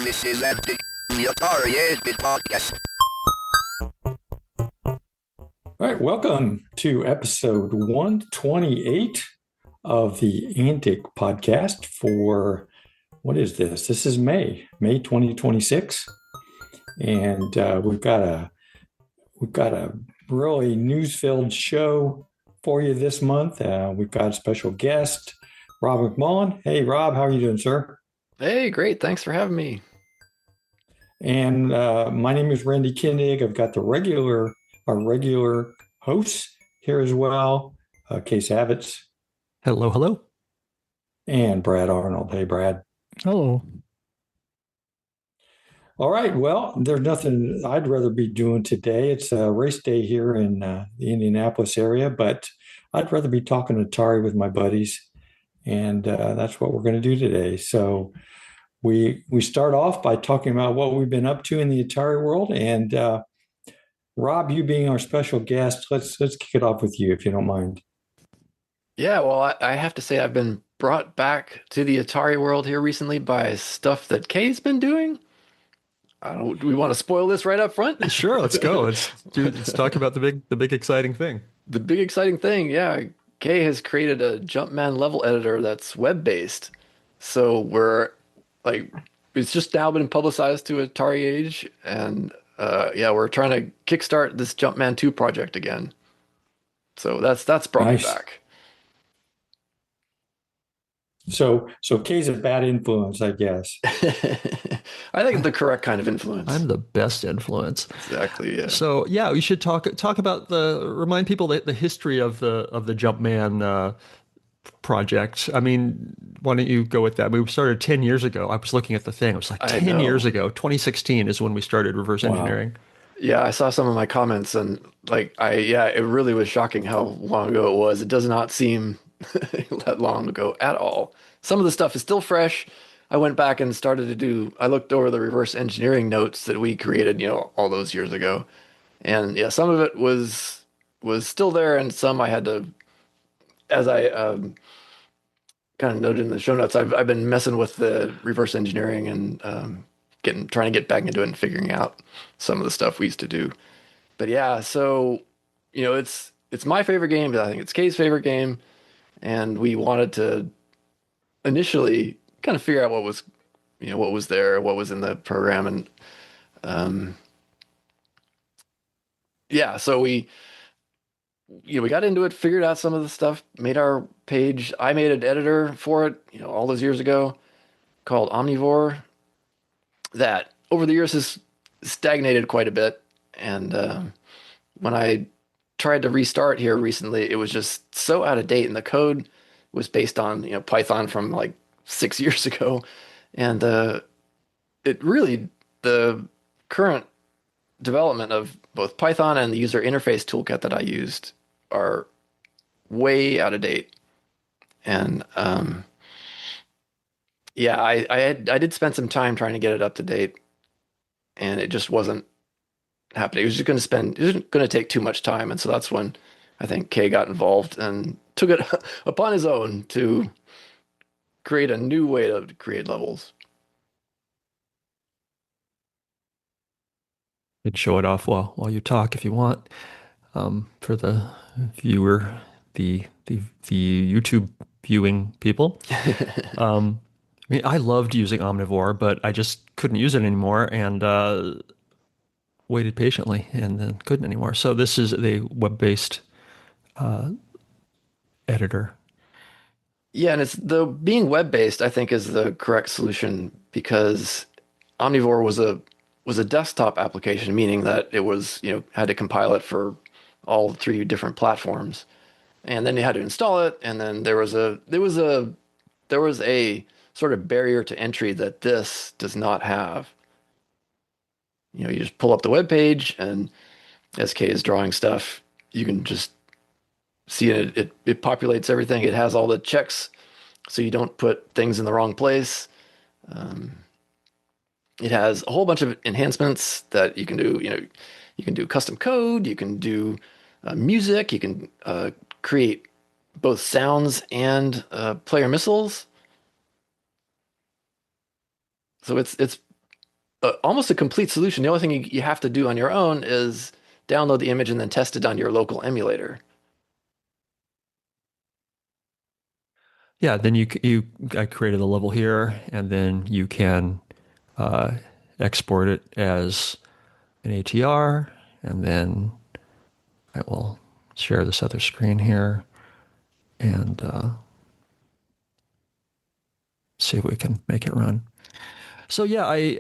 This is ANTIC The Atari BASIC podcast. All right, welcome to episode 128 of the ANTIC podcast for, what is this? This is May 2026. And we've got a really news-filled show for you this month. We've got a special guest, Rob McMullen. Hey, Rob, how are you doing, sir? Hey, great. Thanks for having me. And my name is Randy Kindig. I've got our regular hosts here as well, Case Avitz. Hello, hello. And Brad Arnold. Hey, Brad. Hello. All right. Well, there's nothing I'd rather be doing today. It's a race day here in the Indianapolis area, but I'd rather be talking Atari with my buddies, and that's what we're going to do today. So we start off by talking about what we've been up to in the Atari world, and Rob, you being our special guest, let's kick it off with you if you don't mind. Yeah, well, I have to say I've been brought back to the Atari world here recently by stuff that Kay's been doing. Do we want to spoil this right up front? Sure, let's go. Let's talk about the big exciting thing. The big exciting thing, yeah. Kay has created a Jumpman level editor that's web-based. So it's just now been publicized to Atari Age, and we're trying to kickstart this Jumpman 2 project again. So that's brought me back. So Kay's a bad influence, I guess. I think the correct kind of influence. I'm the best influence. Exactly. Yeah. So yeah, we should talk about remind people the history of the Jumpman project. I mean, why don't you go with that? We started 10 years ago. I was looking at the thing. It was like 10 years ago. 2016 is when we started reverse engineering. Yeah, I saw some of my comments, and it really was shocking how long ago it was. It does not seem that long ago at all. Some of the stuff is still fresh. I went back and I looked over the reverse engineering notes that we created, all those years ago. And yeah, some of it was still there, and some I had to, as I kind of noted in the show notes, I've been messing with the reverse engineering and trying to get back into it and figuring out some of the stuff we used to do. But yeah, so it's my favorite game, but I think it's Kay's favorite game. And we wanted to initially kind of figure out what was there, what was in the program. And so we got into it, figured out some of the stuff, made our page. I made an editor for it, all those years ago, called Omnivore, that over the years has stagnated quite a bit. And when I tried to restart here recently, it was just so out of date, and the code was based on Python from like 6 years ago, and the current development of both Python and the user interface toolkit that I used are way out of date. And I did spend some time trying to get it up to date, and it just wasn't happening. It was going to take too much time. And so that's when I think Kay got involved and took it upon his own to create a new way to create levels. You can show it off while you talk if you want. For the viewer, the YouTube viewing people. I mean, I loved using Omnivore, but I just couldn't use it anymore, and waited patiently and then couldn't anymore. So this is a web-based editor. Yeah, and being web-based, I think, is the correct solution, because Omnivore was a desktop application, meaning that it was, had to compile it for all 3 different platforms, and then you had to install it, and then there was a sort of barrier to entry that this does not have. You just pull up the web page, and SK is drawing stuff. You can just see it populates everything. It has all the checks, so you don't put things in the wrong place. It has a whole bunch of enhancements that you can do. You can do custom code. You can do music. You can create both sounds and player missiles. So it's almost a complete solution. The only thing you have to do on your own is download the image and then test it on your local emulator. Yeah, then I created a level here, and then you can uh, export it as an ATR, and then I will share this other screen here and see if we can make it run. So yeah, I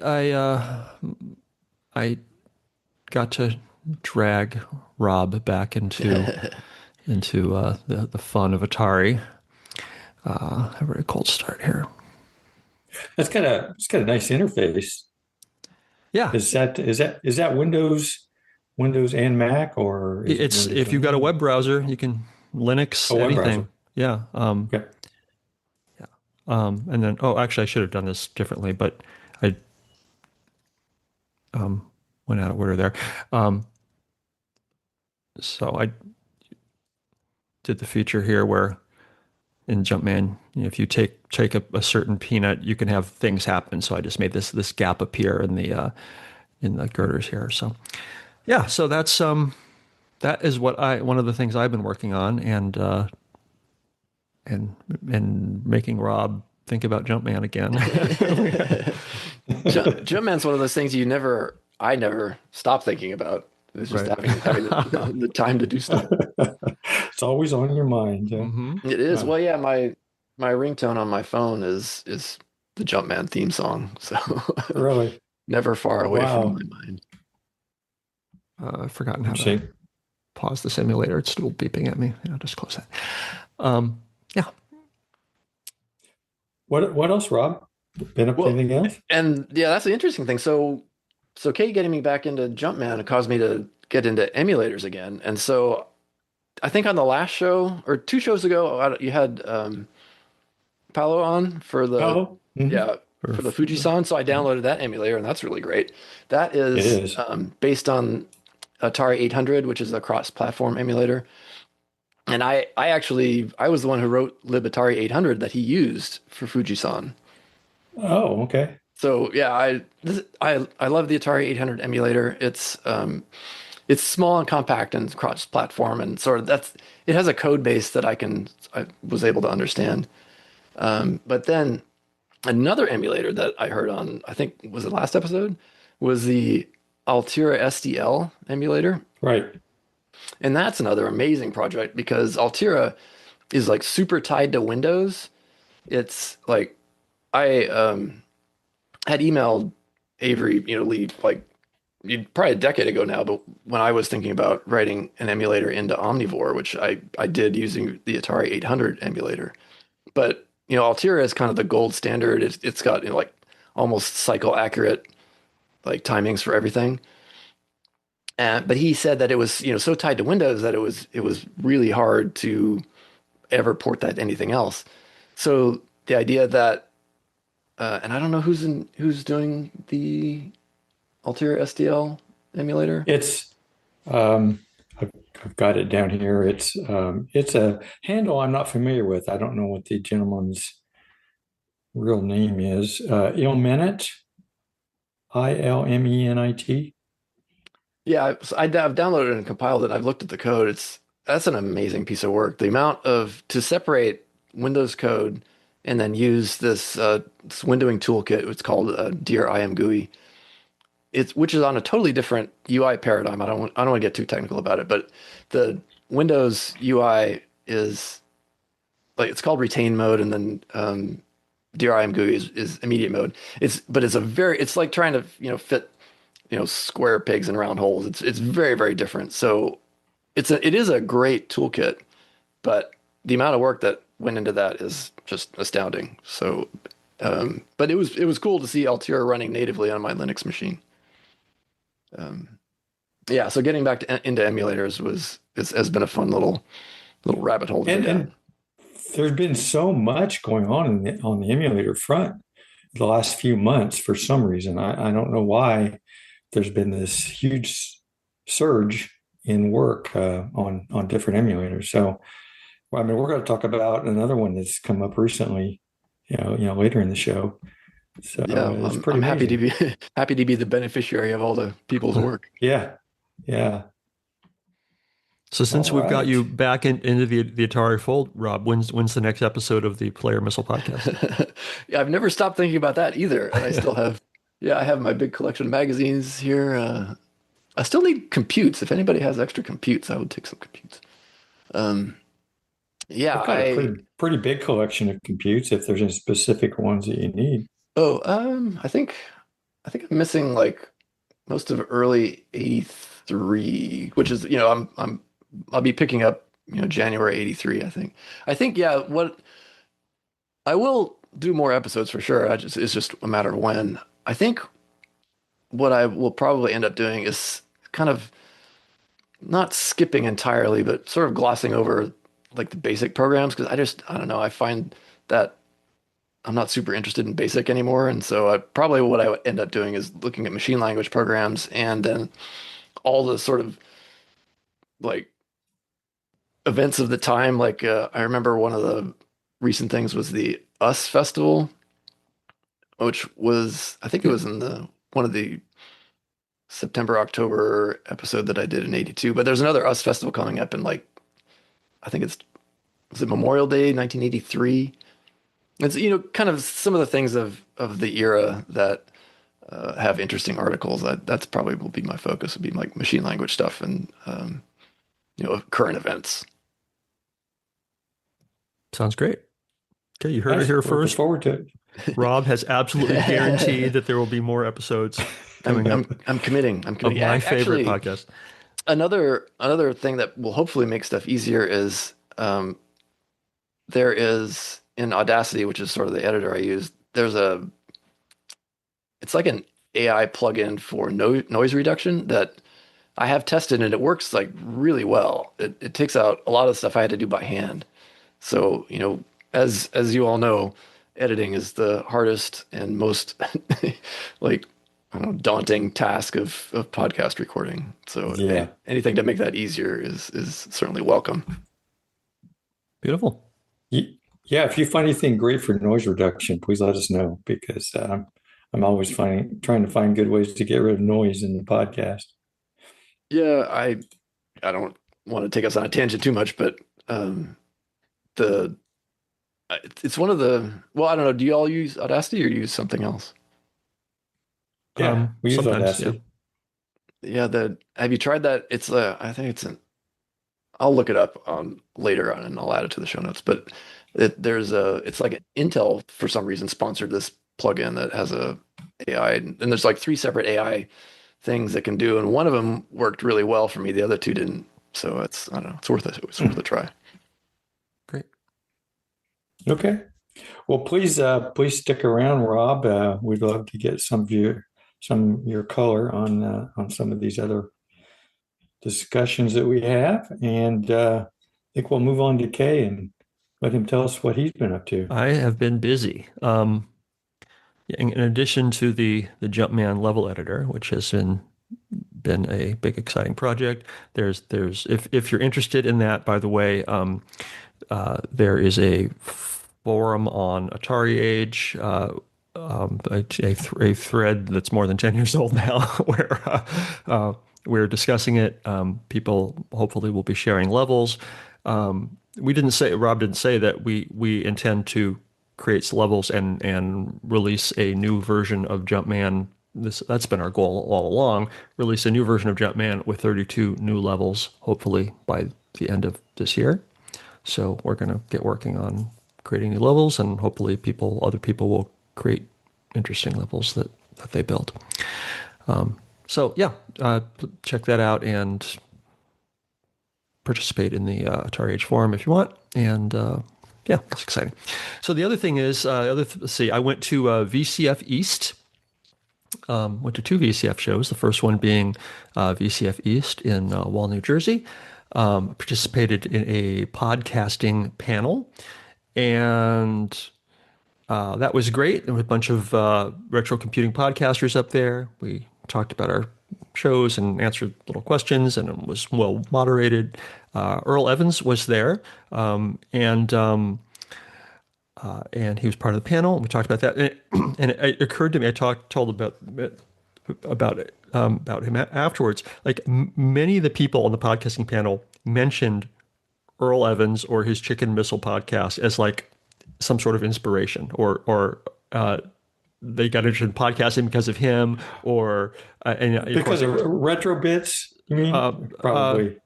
got to drag Rob back into the fun of Atari. Have a very cold start here. It's got a nice interface. Yeah, Is that Windows and Mac, or is it's it Windows if you've got a web browser, you can Linux web anything. browser? Yeah. Okay. Yeah. And then actually I should have done this differently, but I went out of order there. So I did the feature here where in Jumpman, if you take a certain peanut, you can have things happen. So I just made this gap appear in the girders here. So yeah, so that's that is one of the things I've been working on, and making Rob think about Jumpman again. Jumpman's one of those things I never stop thinking about. It's just Right. having the time to do stuff. It's always on your mind. Yeah. Mm-hmm. It is. Well, yeah, my ringtone on my phone is the Jumpman theme song. So Really? never far away Wow. from my mind. I've forgotten how to Interesting. pause the simulator. It's still beeping at me. I'll just close that. Yeah. What else, Rob? Been up to Well, anything else? And yeah, that's the interesting thing. So Kate getting me back into Jumpman caused me to get into emulators again. And so I think on the last show or 2 shows ago, you had Paolo on for the Oh, mhm. yeah for the Fujisan. So I downloaded that emulator, and that's really great. That It is is. based on Atari 800, which is a cross-platform emulator. And I was the one who wrote libAtari 800 that he used for Fujisan. Oh, okay. So yeah, I love the Atari 800 emulator. It's small and compact and cross-platform, and sort of it has a code base that I was able to understand. But then another emulator that I heard on, I think was the last episode, was the Altirra SDL emulator. Right. And that's another amazing project because Altirra is like super tied to Windows. It's like I had emailed Avery, Lee, like probably a decade ago now, but when I was thinking about writing an emulator into Omnivore, which I did using the Atari 800 emulator. But, Altirra is kind of the gold standard. It's got, like almost cycle accurate like timings for everything. But he said that it was, so tied to Windows that it was really hard to ever port that to anything else. So the idea that, and I don't know who's doing the Altirra SDL emulator. It's I've got it down here. It's a handle I'm not familiar with. I don't know what the gentleman's real name is. Ilmenit, Ilmenit. Yeah, I've downloaded it and compiled it. I've looked at the code. That's an amazing piece of work. The amount to separate Windows code and then use this windowing toolkit. It's called Dear IM GUI. Which is on a totally different UI paradigm. I don't want to get too technical about it, but the Windows UI is like it's called retain mode, and then Dear IM GUI is immediate mode. It's like trying to fit square pegs in round holes. It's very, very different. So it is a great toolkit, but the amount of work that went into that is just astounding. So, but it was cool to see Altirra running natively on my Linux machine. Yeah. So getting back into emulators has been a fun little rabbit hole. And there's been so much going on on the emulator front the last few months for some reason. I don't know why. There's been this huge surge in work on different emulators. So, we're going to talk about another one that's come up recently, later in the show. So Yeah, it's pretty I'm happy to amazing. be happy to be the beneficiary of all the people's work. Yeah, yeah. So since All we've got right. you back into the Atari fold, Rob, when's the next episode of the Player Missile podcast? Yeah, I've never stopped thinking about that either, and I still have. Yeah, I have my big collection of magazines here. I still need computes. If anybody has extra computes, I would take some computes. Um, yeah, I've got a pretty big collection of computes if there's any specific ones that you need. I think I'm missing like most of early '83, which is I'll be picking up January '83. I think yeah. What I will do more episodes for sure. It's just a matter of when. I think what I will probably end up doing is kind of not skipping entirely, but sort of glossing over like the basic programs because I don't know. I find that I'm not super interested in basic anymore, and so probably what I would end up doing is looking at machine language programs and then all the sort of like events of the time. Like I remember one of the recent things was the US Festival, which was I think it was in the one of the September October episode that I did in '82. But there's another US Festival coming up in like I think it's was it Memorial Day 1983. It's kind of some of the things of the era that have interesting articles. That's probably will be my focus. Would be like machine language stuff and current events. Sounds great. Okay, you heard it Nice. here Looking first. forward to it. Rob has absolutely guaranteed that there will be more episodes coming up I'm committing. of my favorite Actually, podcast. another thing that will hopefully make stuff easier is there is in Audacity, which is sort of the editor I use. It's like an AI plugin for noise reduction that I have tested and it works like really well. It takes out a lot of stuff I had to do by hand. So, as you all know, editing is the hardest and most like I don't know, daunting task of podcast recording. So Yeah. anything to make that easier is certainly welcome. Beautiful. Yeah, if you find anything great for noise reduction, please let us know because I'm always trying to find good ways to get rid of noise in the podcast. Yeah, I don't want to take us on a tangent too much, but the it's one of the well, I don't know. Do you all use Audacity or do you use something else? Yeah, we use Sometimes, Audacity. Yeah, have you tried that? It's I think it's an I'll look it up on later on and I'll add it to the show notes. But it's like an Intel for some reason sponsored this plugin that has a AI and there's like three separate AI things that can do, and one of them worked really well for me. The other two didn't. So I don't know. It's worth it. It's worth a try. Great. Okay. Well, please stick around, Rob. We'd love to get some of your color on some of these other discussions that we have, and I think we'll move on to Kay and let him tell us what he's been up to. I have been busy. In addition to the Jumpman level editor, which has been a big exciting project. There's if you're interested in that, by the way, there is a forum on Atari Age, a thread that's more than 10 years old now, where we're discussing it. People hopefully will be sharing levels. Rob didn't say that we intend to create levels and release a new version of Jumpman. That's been our goal all along. Release a new version of Jumpman with 32 new levels, hopefully by the end of this year. So we're going to get working on creating new levels, and hopefully other people will create interesting levels that they built. So yeah, check that out and participate in the Atari Age forum if you want. And yeah, it's exciting. So the other thing is, let's see, I went to VCF East. Went to two VCF shows. The first one being VCF East in Wall, New Jersey. Participated in a podcasting panel, and that was great. There was a bunch of retro computing podcasters up there. We talked about our shows and answered little questions, and it was well moderated. Earl Evans was there, and and he was part of the panel. And we talked about that, and it occurred to me. I told about him afterwards. Like many of the people on the podcasting panel mentioned Earl Evans or his Chicken Missile podcast as like some sort of inspiration, or they got interested in podcasting because of him, or because of retro bits. You mean probably?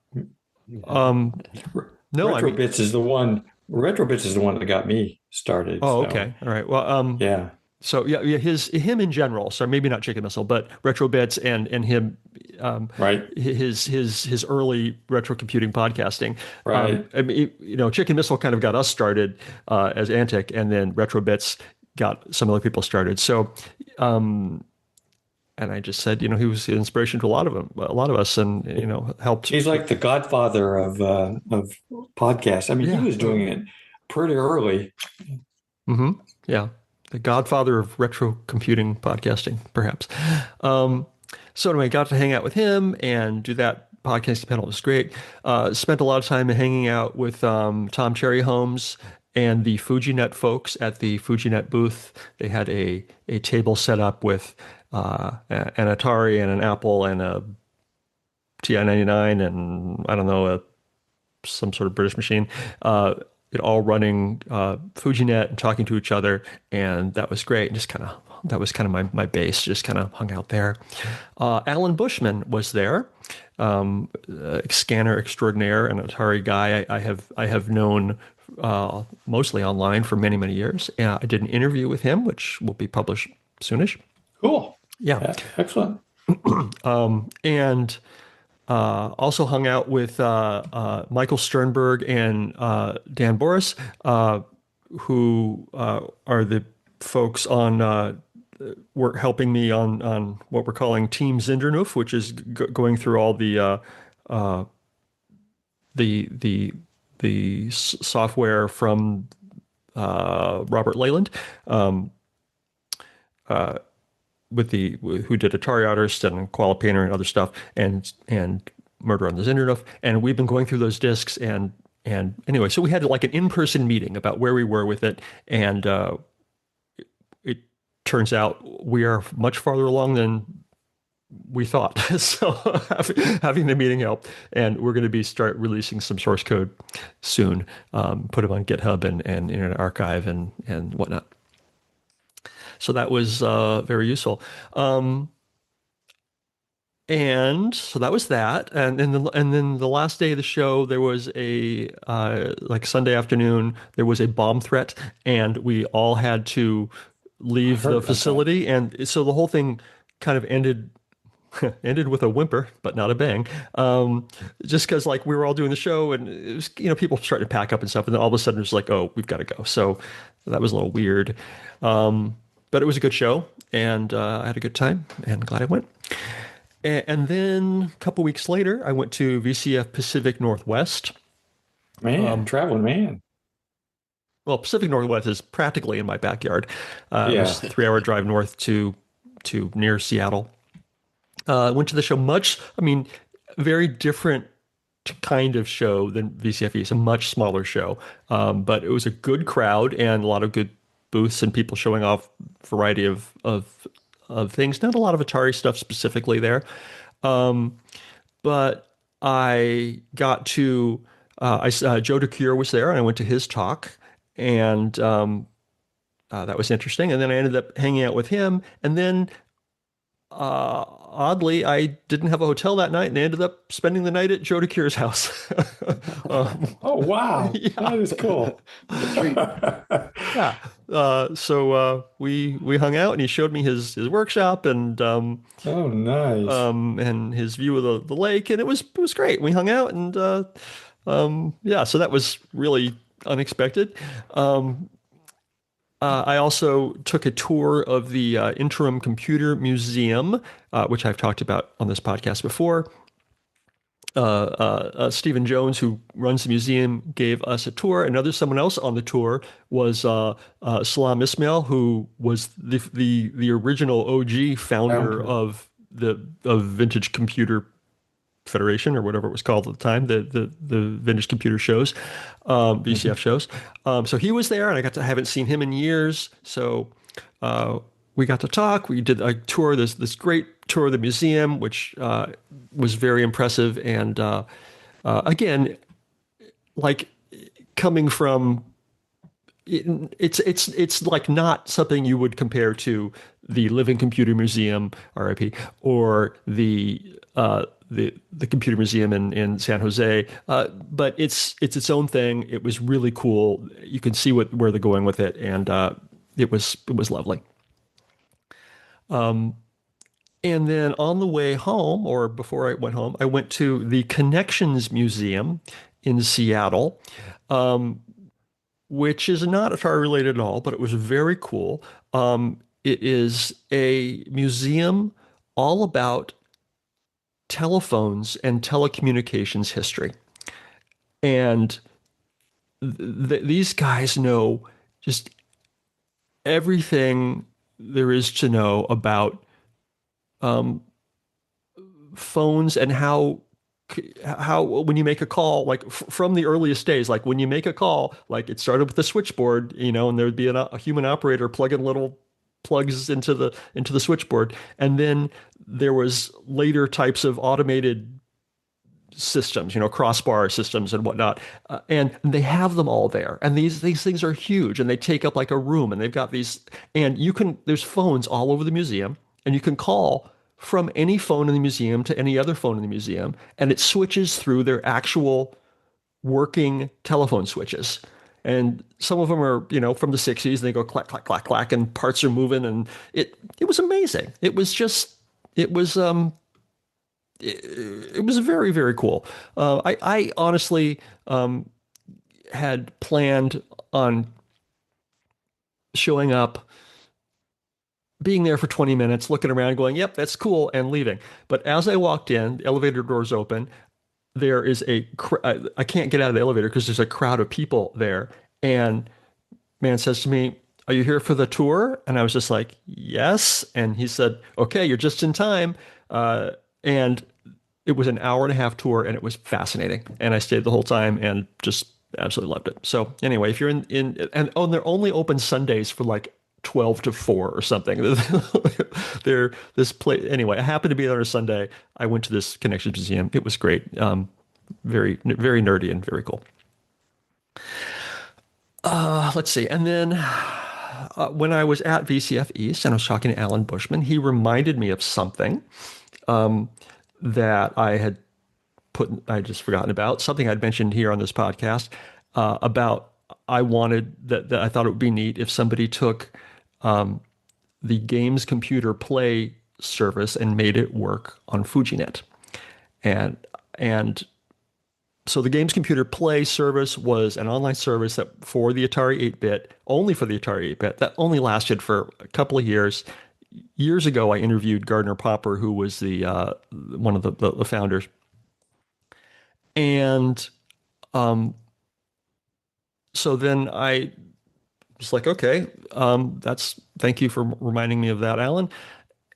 No, retro bits is the one. Retro bits is the one that got me started. Oh, so. okay, all right. Well, yeah. So yeah, him in general. So maybe not Chicken Missile, but retro bits and him, right. His early retro computing podcasting. Right. I mean, Chicken Missile kind of got us started as ANTIC, and then retro bits got some other people started. So, and I just said, he was an inspiration to a lot of us, and helped. He's like the godfather of podcasts. I mean, he was doing it pretty early. Mm-hmm. Yeah. The godfather of retro computing podcasting, perhaps. So anyway, got to hang out with him and do that podcasting panel. It was great. Spent a lot of time hanging out with Tom Cherry Holmes and the Fujinet folks at the Fujinet booth. They had a table set up with an Atari and an Apple and a TI-99 and I don't know, some sort of British machine. It all running Fujinet and talking to each other, and that was great. Just that was kind of my base. Just kind of hung out there. Alan Bushman was there, scanner extraordinaire, an Atari guy I have known mostly online for many years. I did an interview with him, which will be published soonish. Cool. Yeah, excellent. And. Also hung out with Michael Sternberg and Dan Boris, who are the folks on were helping me on what we're calling Team Zindernoof, which is going through all the software from Robert Leyland. Who did Atari Artist and Koala Painter and other stuff, and Murder on the Zindernoof, and we've been going through those discs, and anyway, so we had like an in-person meeting about where we were with it, and it turns out we are much farther along than we thought. So having the meeting helped, and we're going to start releasing some source code soon, put them on GitHub and Internet Archive and whatnot. So that was very useful. And so that was that. And then the last day of the show, there was like Sunday afternoon, there was a bomb threat, and we all had to leave the facility. And so the whole thing kind of ended with a whimper, but not a bang. Just because like we were all doing the show, and it was, people starting to pack up and stuff. And then all of a sudden it was like, oh, we've got to go. So that was a little weird. But it was a good show, and I had a good time, and glad I went. And then a couple weeks later, I went to VCF Pacific Northwest. Man, traveling man. Well, Pacific Northwest is practically in my backyard. It was a 3-hour drive north to near Seattle. Went to the show very different kind of show than VCFE. It's a much smaller show, but it was a good crowd and a lot of good booths and people showing off a variety of things. Not a lot of Atari stuff specifically there. But I got to, Joe DeCure was there, and I went to his talk, and that was interesting. And then I ended up hanging out with him. And then oddly, I didn't have a hotel that night, and I ended up spending the night at Joe DeCure's house. Oh, wow. Yeah. That is cool. Yeah. So we hung out, and he showed me his workshop, and oh, nice. And his view of the lake, and it was great. We hung out, and so that was really unexpected. I also took a tour of the Interim Computer Museum, which I've talked about on this podcast before. Stephen Jones, who runs the museum, gave us a tour. Someone else on the tour was Salam Ismail, who was the original OG founder of vintage computer Federation or whatever it was called at the time, the vintage computer shows, VCF shows. So he was there, and I haven't seen him in years. So we got to talk. We did a tour, this great tour of the museum, which was very impressive. And again, like coming from, it's like not something you would compare to the Living Computer Museum, RIP, or the Computer Museum in San Jose, but it's its own thing. It was really cool. You can see where they're going with it, and it was lovely. And then on the way home, or before I went home, I went to the Connections Museum in Seattle, which is not Atari related at all, but it was very cool. It is a museum all about telephones and telecommunications history. And these guys know just everything there is to know about phones and how when you make a call, like from the earliest days, like when you make a call, like it started with the switchboard, and there would be a human operator plugging little plugs into the switchboard, and then there was later types of automated systems, crossbar systems and whatnot, and they have them all there, and these things are huge, and they take up like a room, and they've got these, and there's phones all over the museum, and you can call from any phone in the museum to any other phone in the museum, and it switches through their actual working telephone switches. And some of them are, from the 60s, and they go clack, clack, clack, clack, and parts are moving, and it was amazing. It was very, very cool. I honestly had planned on showing up, being there for 20 minutes, looking around, going, yep, that's cool, and leaving. But as I walked in, the elevator doors open, there is I can't get out of the elevator because there's a crowd of people there. And man says to me, "Are you here for the tour?" And I was just like, "Yes." And he said, "Okay, you're just in time." And it was an hour-and-a-half tour, and it was fascinating. And I stayed the whole time and just absolutely loved it. So anyway, if you're and they're only open Sundays for like 12 to 4 or something. Anyway, I happened to be there on a Sunday. I went to this Connections Museum. It was great. Very, very nerdy and very cool. Let's see. And then when I was at VCF East and I was talking to Alan Bushman, he reminded me of something that I had just forgotten about, something I'd mentioned here on this podcast about I wanted that I thought it would be neat if somebody took the Games Computer Play service and made it work on Fujinet. And so the Games Computer Play service was an online service that for the Atari 8-bit, only for the Atari 8-bit, that only lasted for a couple of years. Years ago, I interviewed Gardner Popper, who was the one of the founders. And so then I was like, okay, thank you for reminding me of that, Alan.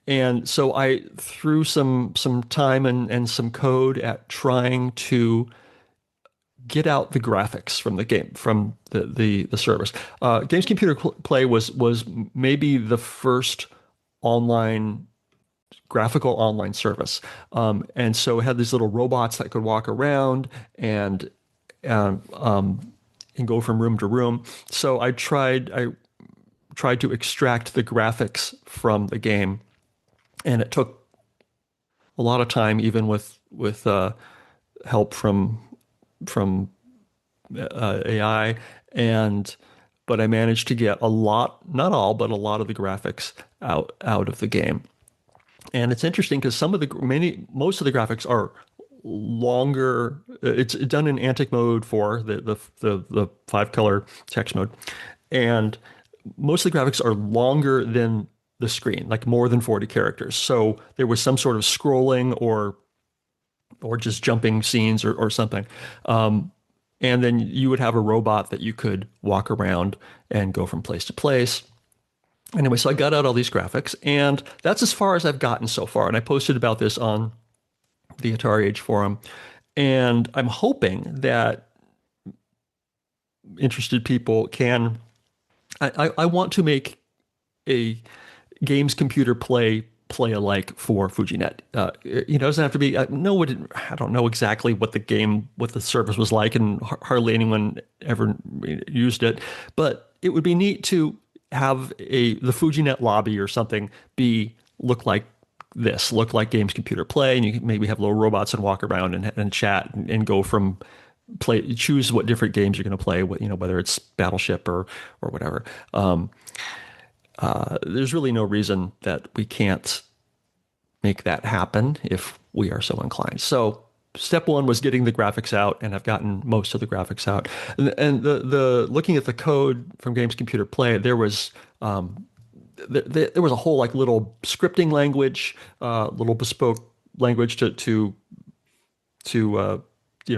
And so I threw some time and some code at trying to get out the graphics from the game, from the service. Games Computer Play was maybe the first graphical online service. And so it had these little robots that could walk around and go from room to room. So I tried to extract the graphics from the game, and it took a lot of time, even with help from AI, but I managed to get a lot, not all, but a lot of the graphics out of the game. And it's interesting because most of the graphics are longer. It's done in ANTIC mode 4, the 5-color text mode, and most of the graphics are longer than the screen, like more than 40 characters. So there was some sort of scrolling or just jumping scenes or something. And then you would have a robot that you could walk around and go from place to place. Anyway, so I got out all these graphics, and that's as far as I've gotten so far. And I posted about this on the Atari Age forum, and I'm hoping that interested people can. I want to make a games computer play alike for Fujinet. It doesn't have to be. I don't know exactly what the service was like, and hardly anyone ever used it. But it would be neat to have the Fujinet lobby or something look like games computer play, and you can maybe have little robots and walk around and chat and go from choose what different games you're going to play, whether it's Battleship or whatever. There's really no reason that we can't make that happen if we are so inclined. So step one was getting the graphics out, and I've gotten most of the graphics out. And the looking at the code from Games Computer Play, there was there was a whole little scripting language, little bespoke language to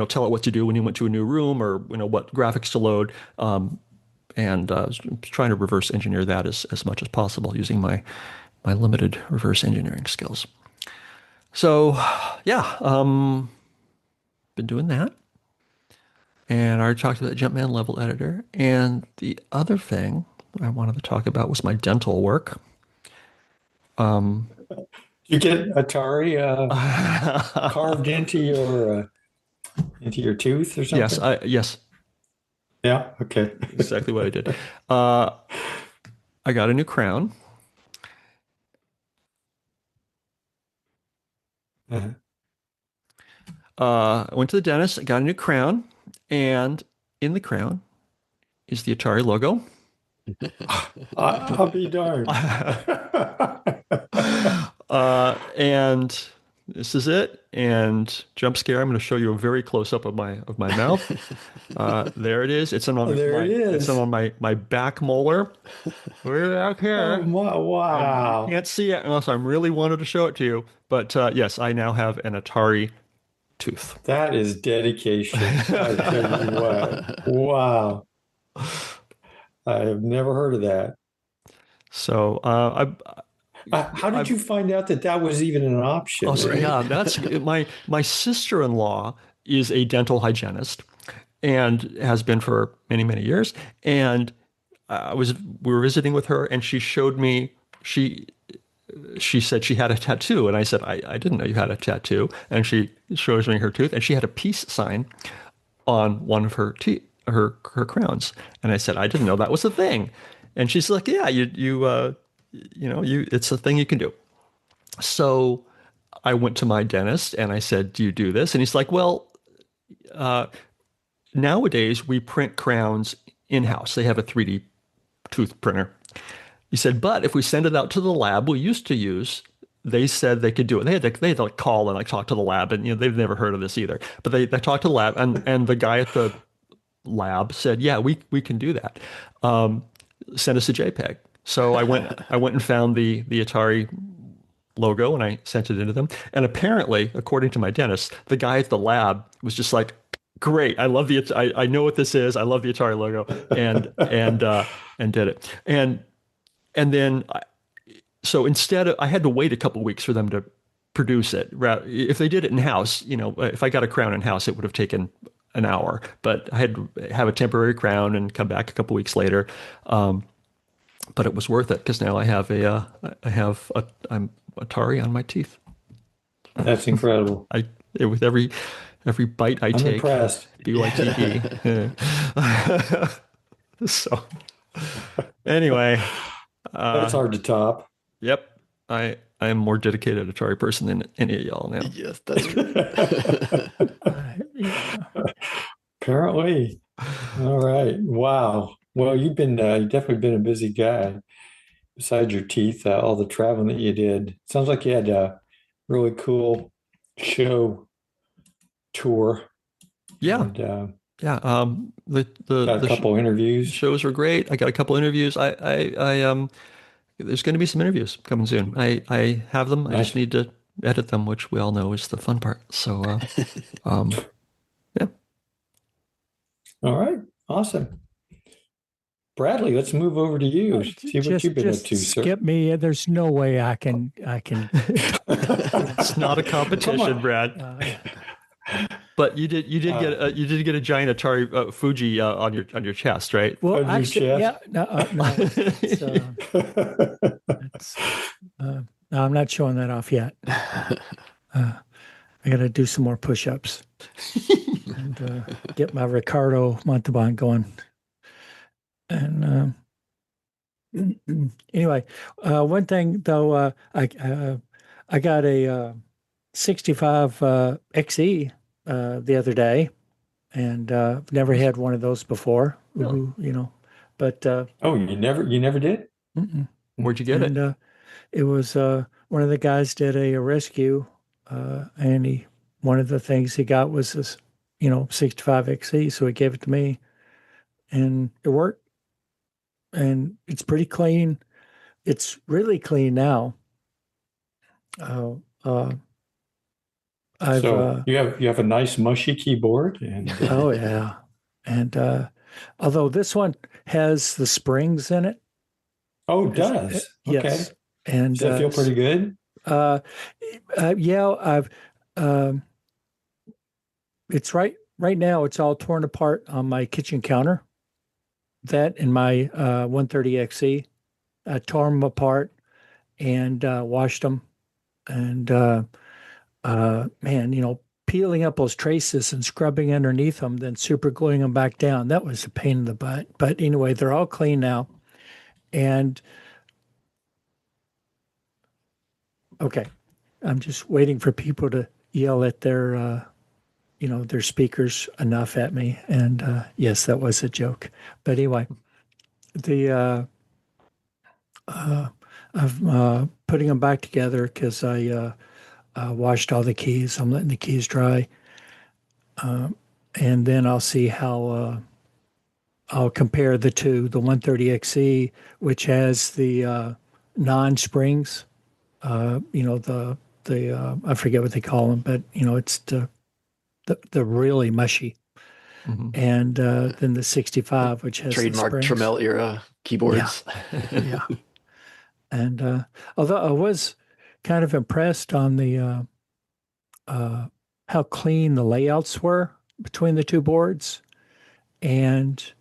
tell it what to do when you went to a new room, or what graphics to load. And I was trying to reverse engineer that as much as possible using my limited reverse engineering skills. So, yeah, been doing that. And I already talked about Jumpman level editor. And the other thing I wanted to talk about was my dental work. You get Atari carved into your tooth or something? Yes. Yeah. Okay. Exactly what I did. I got a new crown. Uh-huh. I went to the dentist. I got a new crown, and in the crown is the Atari logo. I'll be darned. And this is it. And jump scare. I'm going to show you a very close up of my mouth. There it is. It's on my back molar. Way back here. Oh, wow! You can't see it unless I really wanted to show it to you. But yes, I now have an Atari tooth. That is dedication. I tell you what. Wow. I have never heard of that. So how did you find out that was even an option? Right? Yeah, that's my sister-in-law is a dental hygienist and has been for many, many years. And we were visiting with her, and she showed me she said she had a tattoo, and I said I didn't know you had a tattoo. And she shows me her tooth, and she had a peace sign on one of her teeth. Her crowns, and I said I didn't know that was a thing, and she's like, yeah, it's a thing you can do. So I went to my dentist and I said, do you do this? And he's like, well, nowadays we print crowns in-house. They have a 3D tooth printer. He said, but if we send it out to the lab we used to use, they said they could do it. They had to call and talk to the lab, and they've never heard of this either. But they talked to the lab, and the guy at the lab said, yeah, we can do that. Send us a JPEG. So I went and found the Atari logo, and I sent it into them. And apparently, according to my dentist, the guy at the lab was just like, great, I love I know what this is. I love the Atari logo, and did it. And then so instead I had to wait a couple of weeks for them to produce it. If they did it in-house, if I got a crown in-house, it would have taken an hour, but I had to have a temporary crown and come back a couple weeks later. But it was worth it because now I'm Atari on my teeth. That's incredible. With every bite I take, I'm impressed. BYTB. So anyway, that's hard to top. Yep, I am a more dedicated Atari person than any of y'all now. Yes, that's right. Apparently. All right. Wow. Well, you've definitely been a busy guy. Besides your teeth, all the traveling that you did. Sounds like you had a really cool show tour. Yeah. And, yeah. got a couple interviews. Shows were great. I got a couple interviews. There's going to be some interviews coming soon. I have them. I just need to edit them, which we all know is the fun part. So, yeah. All right. Awesome. Bradley, let's move over to you. See what you've been up just to, sir. skip me. There's no way I can. It's not a competition, Brad. But you did get a giant Atari Fuji on your chest, right? Well, On your actually, chest? yeah, no, no, I'm not showing that off yet. I got to do some more push-ups and get my Ricardo Montalban going. And anyway, one thing though, I got a 65 XE the other day, and I've never had one of those before. Really? You know, but Oh, you never did? mm-mm. Where'd you get it? And it was one of the guys did a rescue, and one of the things he got was this, 65 XE, so he gave it to me, and it worked, and it's pretty clean. It's really clean now. I've So you have a nice mushy keyboard, and oh yeah, and although this one has the springs in it, oh, it does. Okay. yes, and Does that feel pretty good? yeah, I've it's right now. It's all torn apart on my kitchen counter. That and my 130 XE, I tore them apart and washed them, and man, peeling up those traces and scrubbing underneath them, then super gluing them back down. That was a pain in the butt. But anyway, they're all clean now, and okay, I'm just waiting for people to yell at their their speakers enough at me. And yes, that was a joke. But anyway, I'm putting them back together because I washed all the keys. I'm letting the keys dry. And then I'll see how I'll compare the two, the 130XE, which has the non-springs, the I forget what they call them, but it's the really mushy, and then the 65, which has Trademark the springs. Trammell era keyboards. Yeah. And although I was kind of impressed on the how clean the layouts were between the two boards, and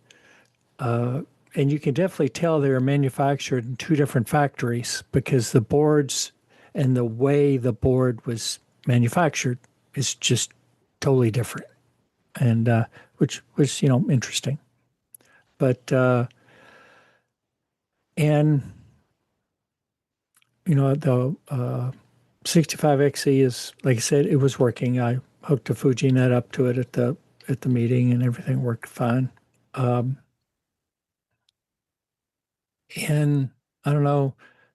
you can definitely tell they were manufactured in two different factories, because the boards and the way the board was manufactured is just totally different, and which was interesting. But and the 65XE is, like I said, it was working. I hooked a Fujinet up to it at the meeting, and everything worked fine. And I don't know.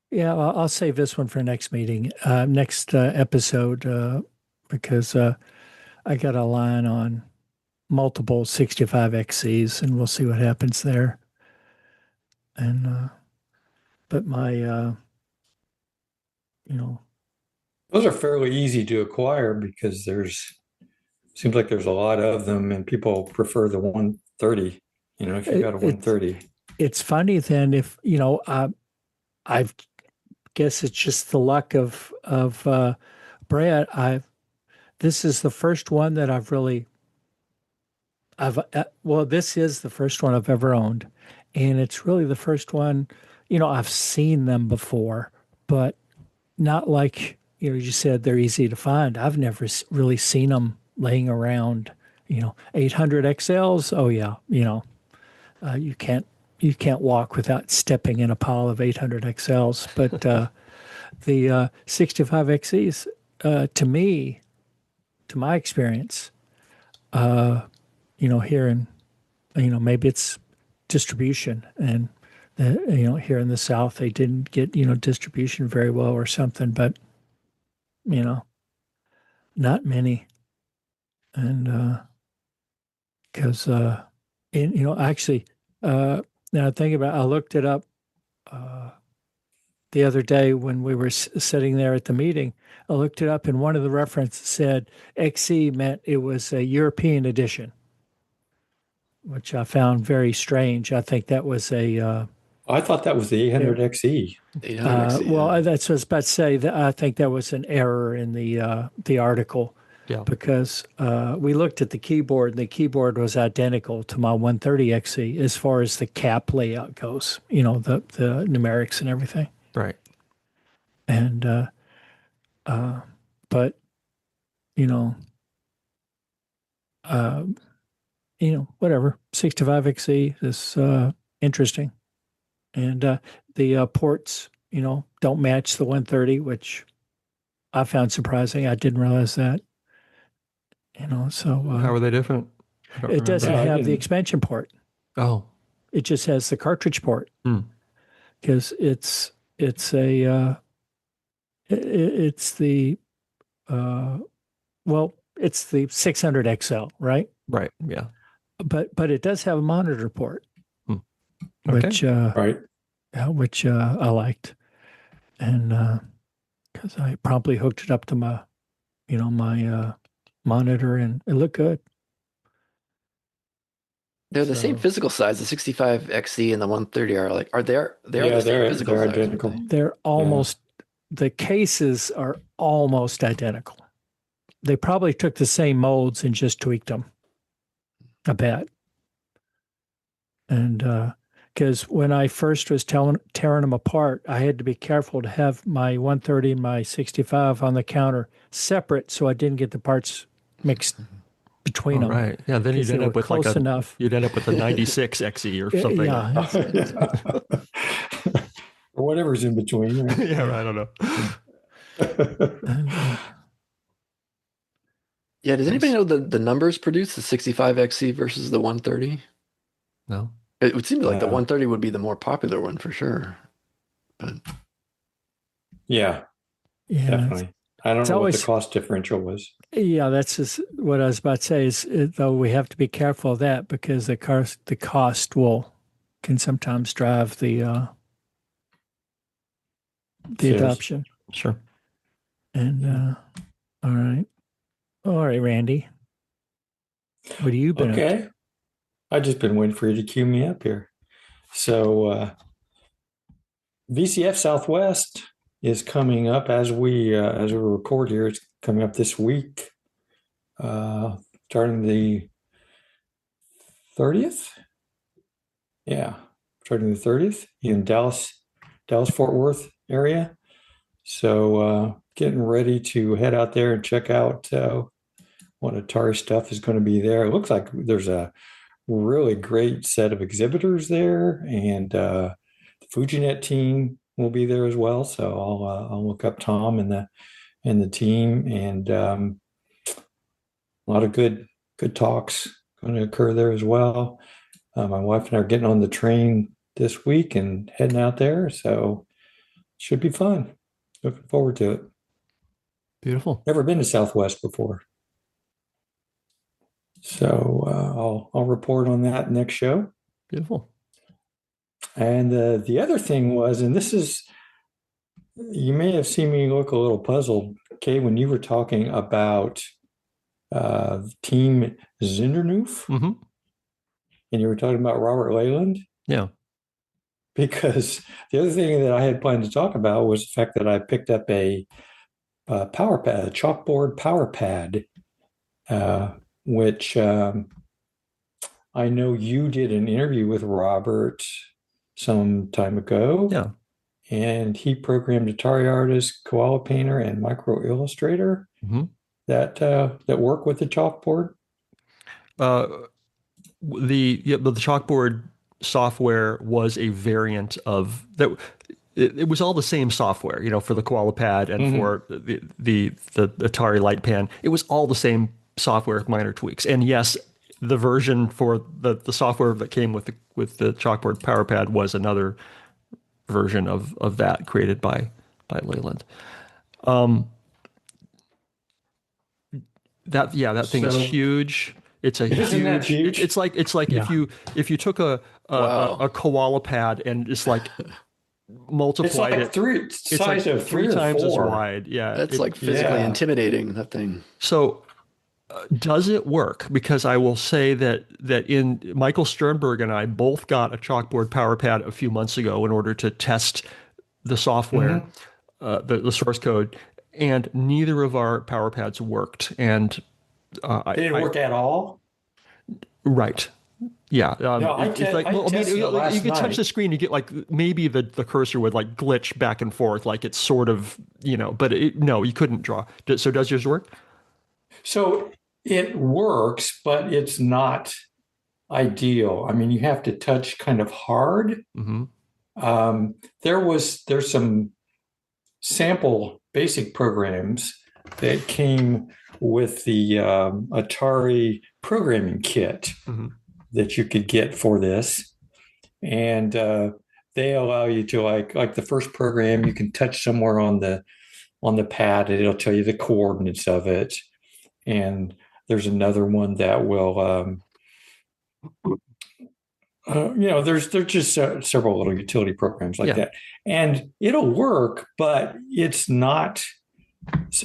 Yeah, I'll save this one for next meeting, next episode, because I got a line on multiple 65XEs, and we'll see what happens there. And but my Those are fairly easy to acquire because seems like there's a lot of them, and people prefer the 130. If you got a 130. It's funny then if I guess it's just the luck of Brad. This is the first one that this is the first one I've ever owned, and it's really the first one. I've seen them before, but not like you said they're easy to find. I've never really seen them laying around. 800 XLs. Oh yeah, you can't walk without stepping in a pile of 800 XLs. But the 65 XEs, to my experience, here in, maybe it's distribution, and here in the South they didn't get distribution very well or something, but not many, and because actually. Now think about it, I looked it up the other day when we were sitting there at the meeting. I looked it up, and one of the references said XE meant it was a European edition. which I found very strange. I think that was a I thought that was the 800XE. 800 well, that's what I was about to say. That I think that was an error in the article. Yeah. Because we looked at the keyboard, and the keyboard was identical to my 130XE as far as the cap layout goes, the numerics and everything. Right. And, but, whatever, 65XE is interesting. And the ports, don't match the 130, which I found surprising. I didn't realize that. So How are they different? I don't it doesn't remember. have the expansion port. Oh. It just has the cartridge port Hmm. because it's the it's the 600 XL, right? Right. Yeah. But it does have a monitor port, Okay. which I liked, and because I promptly hooked it up to my my monitor, and it looked good. They're the same physical size. The 65XE and the 130 they're the same physical they're size. identical. They're almost the cases are almost identical. They probably took the same molds and just tweaked them a bit. And because when I first was tearing them apart, I had to be careful to have my 130 and my 65 on the counter separate so I didn't get the parts mixed between them. Right. Yeah. Then you'd They end were up with close enough. you'd end up with a 96 XE or something. Yeah. Or whatever's in between. Right? Yeah. I don't know. And, Yeah, does anybody know the numbers produced, the 65XE versus the 130? No. It would seem like the No. 130 would be the more popular one for sure. But Yeah, yeah. definitely. I don't it's know what always- the cost differential was. Yeah, that's just what I was about to say. Though we have to be careful of that because the cost can sometimes drive the Sales. adoption. Sure. And all right, Randy. What have you been up to? Okay. I've just been waiting for you to cue me up here. So VCF Southwest is coming up as we record here. It's coming up this week, starting the 30th. Yeah, starting the 30th in Dallas Fort Worth area. So getting ready to head out there and check out what Atari stuff is going to be there. It looks like there's a really great set of exhibitors there, and the Fujinet team will be there as well. So I'll look up Tom and the team, and a lot of good talks going to occur there as well. My wife and I are getting on the train this week and heading out there, so should be fun. Looking forward to it. Beautiful. Never been to Southwest before. So I'll report on that next show. Beautiful. And the other thing was, and this is, you may have seen me look a little puzzled, Kay, when you were talking about Team Zindernoof, Mm-hmm. and you were talking about Robert Leyland. Yeah. Because the other thing that I had planned to talk about was the fact that I picked up a PowerPad, a Chalkboard PowerPad, which I know you did an interview with Robert some time ago. Yeah. And he programmed Atari Artist, Koala Painter, and Micro Illustrator Mm-hmm. that work with the Chalkboard. The Chalkboard software was a variant of that. It was all the same software, for the Koala Pad and for the Atari Light Pan. It was all the same software with minor tweaks. And yes, the version for the software that came with the Chalkboard PowerPad was another version of that created by Leyland. That thing is huge. It's a Isn't that huge? It's like Yeah. if you took a Koala Pad and just like It's multiplied like it. It's like size of three or times as four. wide. Yeah, that's like physically intimidating, that thing. So Does it work? Because I will say that in Michael Sternberg and I both got a Chalkboard PowerPad a few months ago in order to test the software, the source code, and neither of our PowerPads worked. And They didn't work at all? right. Yeah. No, It's like, I well, I mean, tested it last you could touch night. the screen, you get like maybe the cursor would like glitch back and forth, like it's sort of, but no, you couldn't draw. So does yours work? So it works, but it's not ideal. I mean, you have to touch kind of hard. Mm-hmm. There's some sample basic programs that came with the Atari programming kit Mm-hmm. that you could get for this, and they allow you to like the first program, you can touch somewhere on the pad and it'll tell you the coordinates of it. And there's another one that will there's just several little utility programs like that, and it'll work, but it's not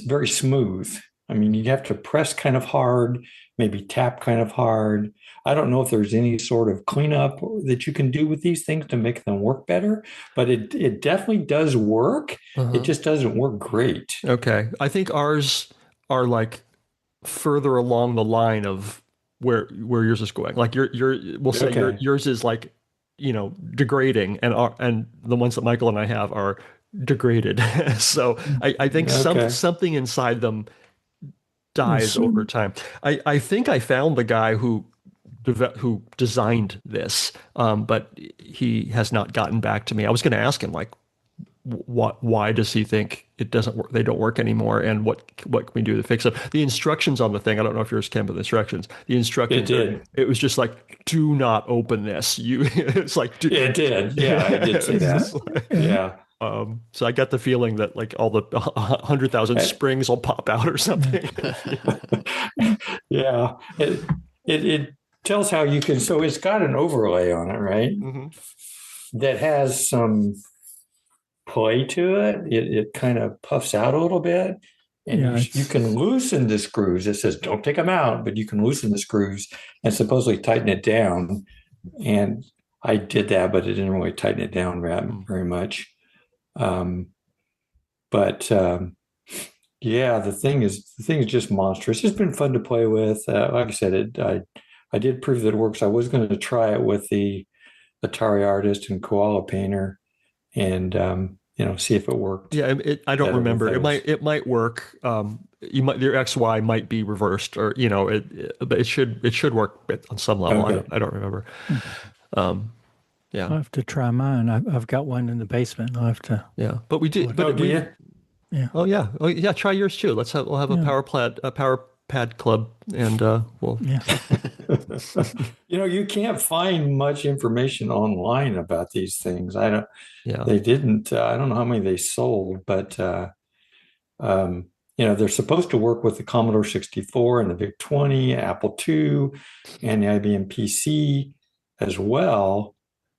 very smooth. I mean, you have to press kind of hard, maybe tap kind of hard. I don't know if there's any sort of cleanup that you can do with these things to make them work better, but it definitely does work. It just doesn't work great. Okay. I think ours are like further along the line of where yours is going. Like we'll say yours is like, degrading, and the ones that Michael and I have are degraded. So I think something inside them dies over time. I think I found the guy who designed this, but he has not gotten back to me. I was going to ask him, like, why does he think it doesn't work? They don't work anymore, and what can we do to fix them? The instructions on the thing, I don't know if yours came with instructions. The instructions, it was just like, do not open this. It's like, it did. Yeah, I did see that. Yeah. So I got the feeling that like all the 100,000 springs will pop out or something. Yeah. It tells how you can. So it's got an overlay on it, right? Mm-hmm. That has some play to it. It kind of puffs out a little bit, and you can loosen the screws. It says don't take them out, but you can loosen the screws and supposedly tighten it down. And I did that, but it didn't really tighten it down very much. The thing is just monstrous. It's been fun to play with. Like I said, I did prove that it works. I was going to try it with the Atari Artist and Koala Painter, and see if it worked. Yeah, I don't remember. It might work. Your XY might be reversed, or but it should work on some level. Okay. I don't remember. Yeah, I'll have to try mine. I've got one in the basement. I'll have to. Yeah, but we did. But do you? Yeah. Oh yeah. Try yours too. We'll have a PowerPad club, and we'll. Yeah. You can't find much information online about these things. They didn't. I don't know how many they sold, but they're supposed to work with the Commodore 64 and the VIC 20, Apple II, and the IBM PC as well.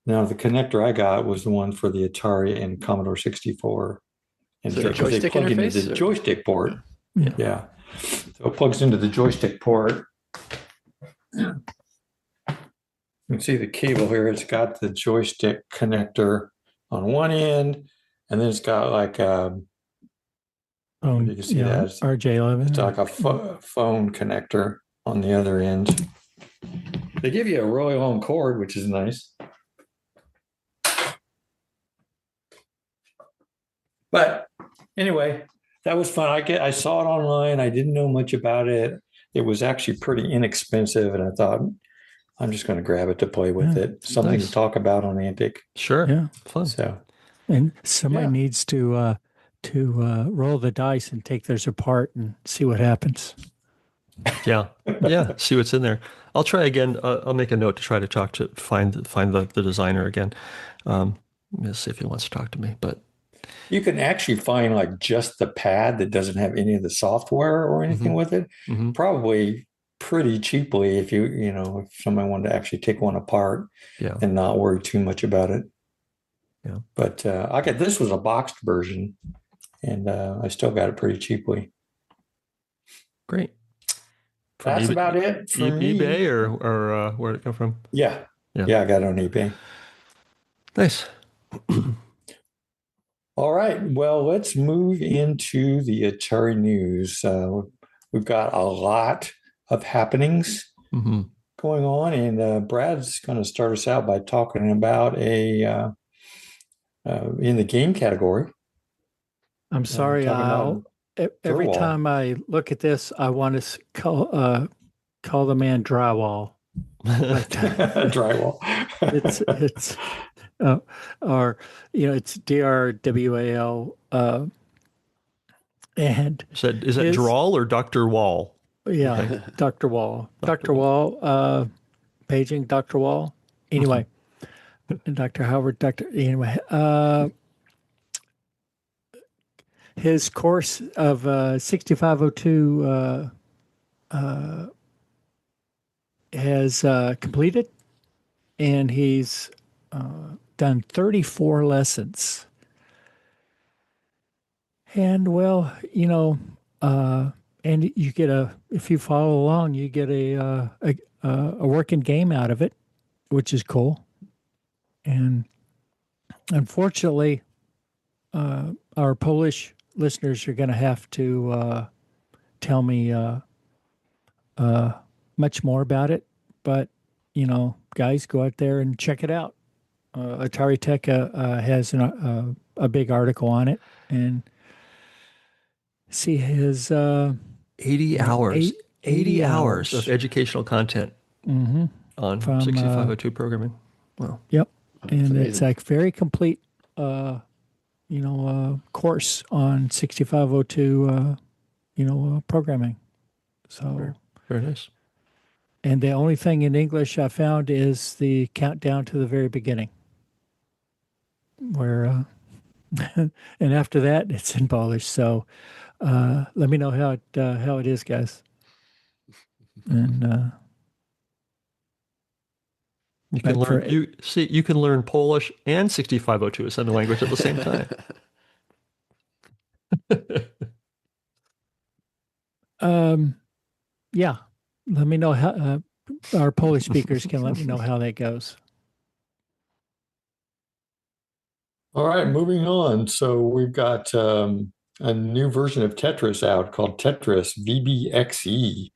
Now, the connector I got was the one for the Atari and Commodore 64. And so joystick they plug interface? into the joystick port. Yeah. So it plugs into the joystick port. You can see the cable here. It's got the joystick connector on one end, and then it's got like you can see that. RJ11. It's like a phone connector on the other end. They give you a really long cord, which is nice. But anyway, that was fun. I saw it online. I didn't know much about it. It was actually pretty inexpensive, and I thought, I'm just going to grab it to play with it. Something to talk about on Antic. Sure. Yeah. Fun. So, and somebody needs to roll the dice and take theirs apart and see what happens. Yeah. See what's in there. I'll try again. I'll make a note to try to find the designer again. Let's see if he wants to talk to me. But you can actually find like just the pad that doesn't have any of the software or anything with it. Mm-hmm. Probably pretty cheaply if if somebody wanted to actually take one apart and not worry too much about it. Yeah. But this was a boxed version, and I still got it pretty cheaply. Great. That's about it for me. eBay or where did it come from? Yeah. Yeah. Yeah, I got it on eBay. Nice. All right. Well, let's move into the Atari news. We've got a lot of happenings Mm-hmm. going on, and Brad's going to start us out by talking about in the game category. I'm sorry. Talking about Every drywall. time I look at this, I want to call the man drywall. But Drywall. it's or it's DRWAL. And Is that Drawl or Dr. Wall? Yeah, Okay. Dr. Wall. Dr. Dr. Wall, paging Dr. Wall. Anyway, Dr. Howard, anyway, his course of 6502 has completed, and he's done 34 lessons. And well, and you get if you follow along, you get a working game out of it, which is cool. And unfortunately, our Polish listeners are going to have to tell me much more about it. But guys, go out there and check it out. Atari Tech has a big article on it, and see his 80 hours. 80 hours of educational content on from 6502 programming. Wow. Yep. That's And amazing. it's like very complete, course on 6502, programming. So, Very nice. and the only thing in English I found is the countdown to the very beginning, where, and after that it's in Polish. So, let me know how it is, guys. And You can but learn for- you can learn Polish and 6502 as a language at the same time. yeah, let me know how our Polish speakers can let me know how that goes. All right, moving on. So we've got a new version of Tetris out called Tetris VBXE.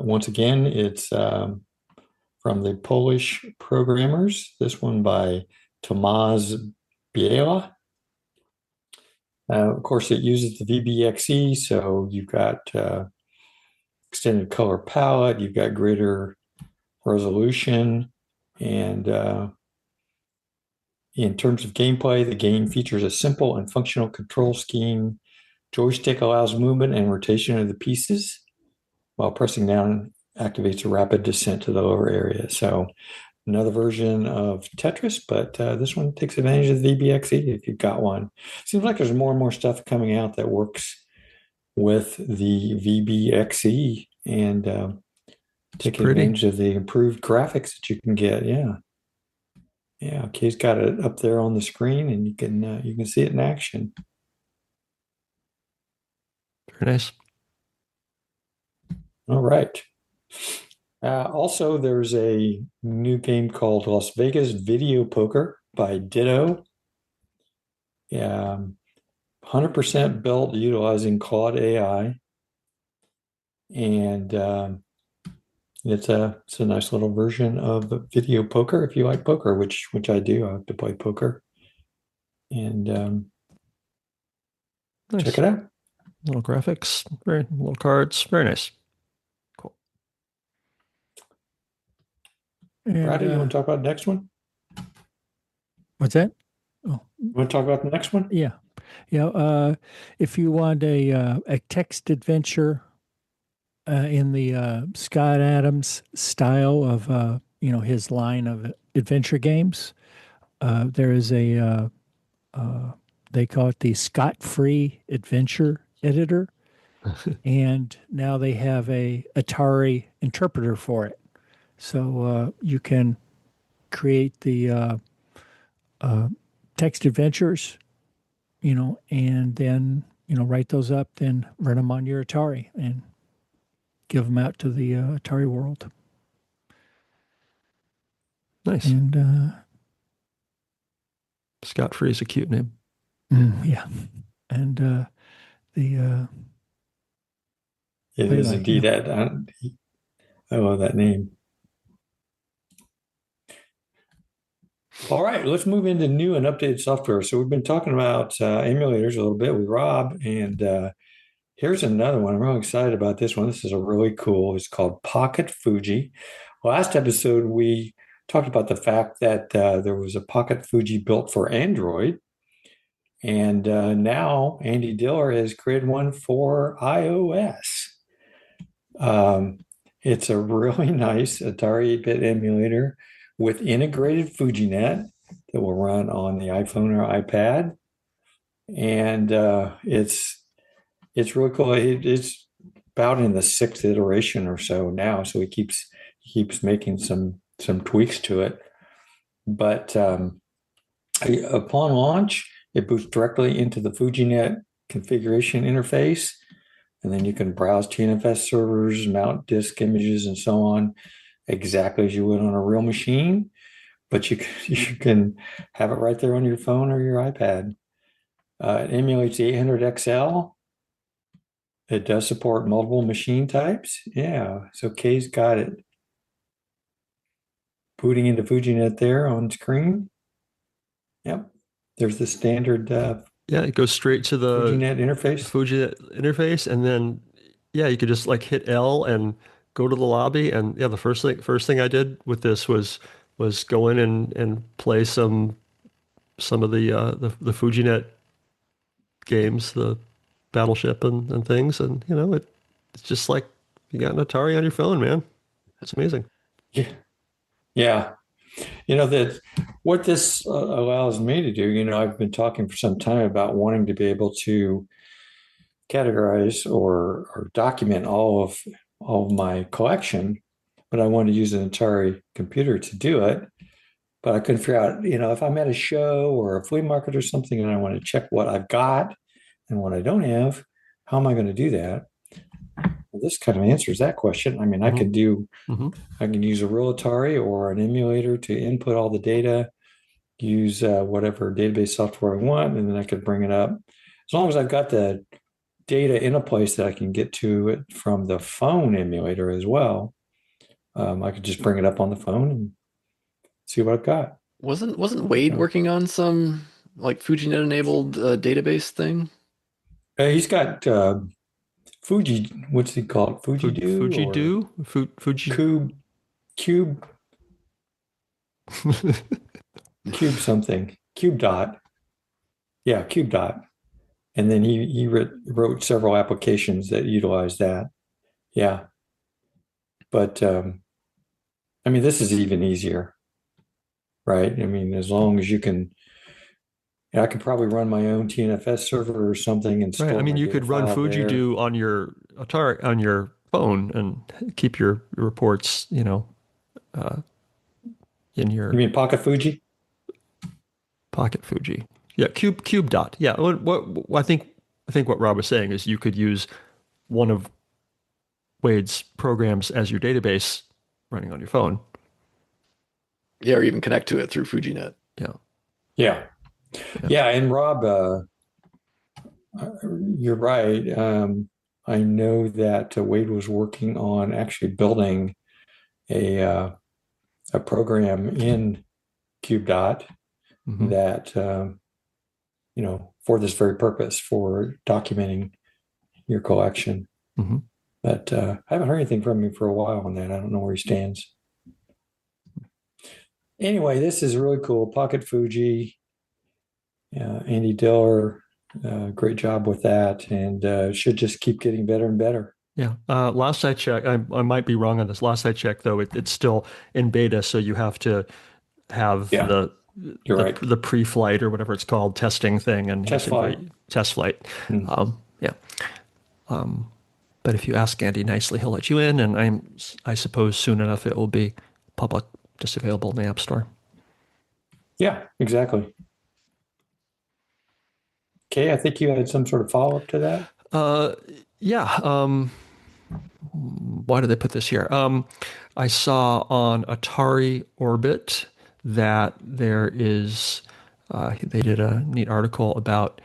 Once again, it's from the Polish programmers. This one by Tomasz Biela. Of course, it uses the VBXE, so you've got extended color palette, you've got greater resolution, and in terms of gameplay, the game features a simple and functional control scheme. Joystick allows movement and rotation of the pieces, while pressing down activates a rapid descent to the lower area. So another version of Tetris, but this one takes advantage of the VBXE if you've got one. Seems like there's more and more stuff coming out that works with the VBXE and taking advantage of the improved graphics that you can get. Yeah. Yeah, Kay's got it up there on the screen, and you can see it in action. Very nice. All right. Also, there's a new game called Las Vegas Video Poker by Ditto. 100% built utilizing Claude AI, and it's a nice little version of video poker if you like poker, which I do. I have to play poker, and Nice. check it out. Little graphics, little cards, very nice. Cool. And, Brady, you want to talk about the next one? what's that? You want to talk about the next one? Yeah. If you want a text adventure in the Scott Adams style of his line of adventure games, there is a they call it the Scott-free adventure editor, and now they have a Atari interpreter for it, so you can create the text adventures, and then write those up, then run them on your Atari and give them out to the Atari world. Nice. And Scott Free is a cute name. yeah, and the It is indeed that. I love that name. All right, let's move into new and updated software. So we've been talking about emulators a little bit with Rob, and here's another one. I'm really excited about this one. This is a really cool. It's called Pocket Fuji. Last episode, we talked about the fact that there was a Pocket Fuji built for Android. And now Andy Diller has created one for iOS. It's a really nice Atari 8-bit emulator with integrated Fujinet that will run on the iPhone or iPad. And it's really cool. It's about in the 6th iteration or so now. So he keeps making some tweaks to it. But upon launch, it boots directly into the Fujinet configuration interface, and then you can browse TNFS servers, mount disk images, and so on, exactly as you would on a real machine. But you can have it right there on your phone or your iPad. It emulates the 800XL. It does support multiple machine types. Yeah, so Kay's got it. Booting into Fujinet there on screen. Yep. There's the standard it goes straight to the Fujinet interface, and then you could just like hit L and go to the lobby. And the first thing I did with this was go in and play some of the Fujinet games, the Battleship and things, and it's just like you got an Atari on your phone, man. That's amazing. Yeah. That what this allows me to do, I've been talking for some time about wanting to be able to categorize or document all of my collection, but I wanted to use an Atari computer to do it. But I couldn't figure out, if I'm at a show or a flea market or something and I want to check what I've got and what I don't have, how am I going to do that? Well, this kind of answers that question. I mean, I can use a real Atari or an emulator to input all the data, use whatever database software I want, and then I could bring it up. As long as I've got the data in a place that I can get to it from the phone emulator as well, I could just bring it up on the phone and see what I've got. Wasn't Wade working on some like Fujinet enabled database thing? He's got Fuji, what's he called? Fuji Cube something. Cube dot. Yeah, Cube dot. And then he wrote several applications that utilize that. Yeah. But this is even easier, right? I mean, as long as you can, I could probably run my own TNFS server or something and store. Right. I mean, you could run FujiDo on your Atari on your phone and keep your reports, in your. You mean Pocket Fuji? Pocket Fuji. Yeah, Cube dot. Yeah. What I think what Rob was saying is you could use one of Wade's programs as your database running on your phone. Yeah, or even connect to it through Fujinet. Yeah, and Rob, you're right. I know that Wade was working on actually building a program in CubeDot that for this very purpose, for documenting your collection. But I haven't heard anything from him for a while on that. I don't know where he stands. Anyway, this is really cool. Pocket Fuji. Andy Diller, great job with that, and should just keep getting better and better. Yeah. Last I checked, I might be wrong on this. Last I checked, though, it's still in beta, so you have to have the pre-flight or whatever it's called testing thing and test flight. But if you ask Andy nicely, he'll let you in, and I suppose soon enough it will be public, just available in the App Store. Yeah, exactly. Okay, I think you had some sort of follow-up to that. why did they put this here? I saw on Atari Orbit that there is, they did a neat article about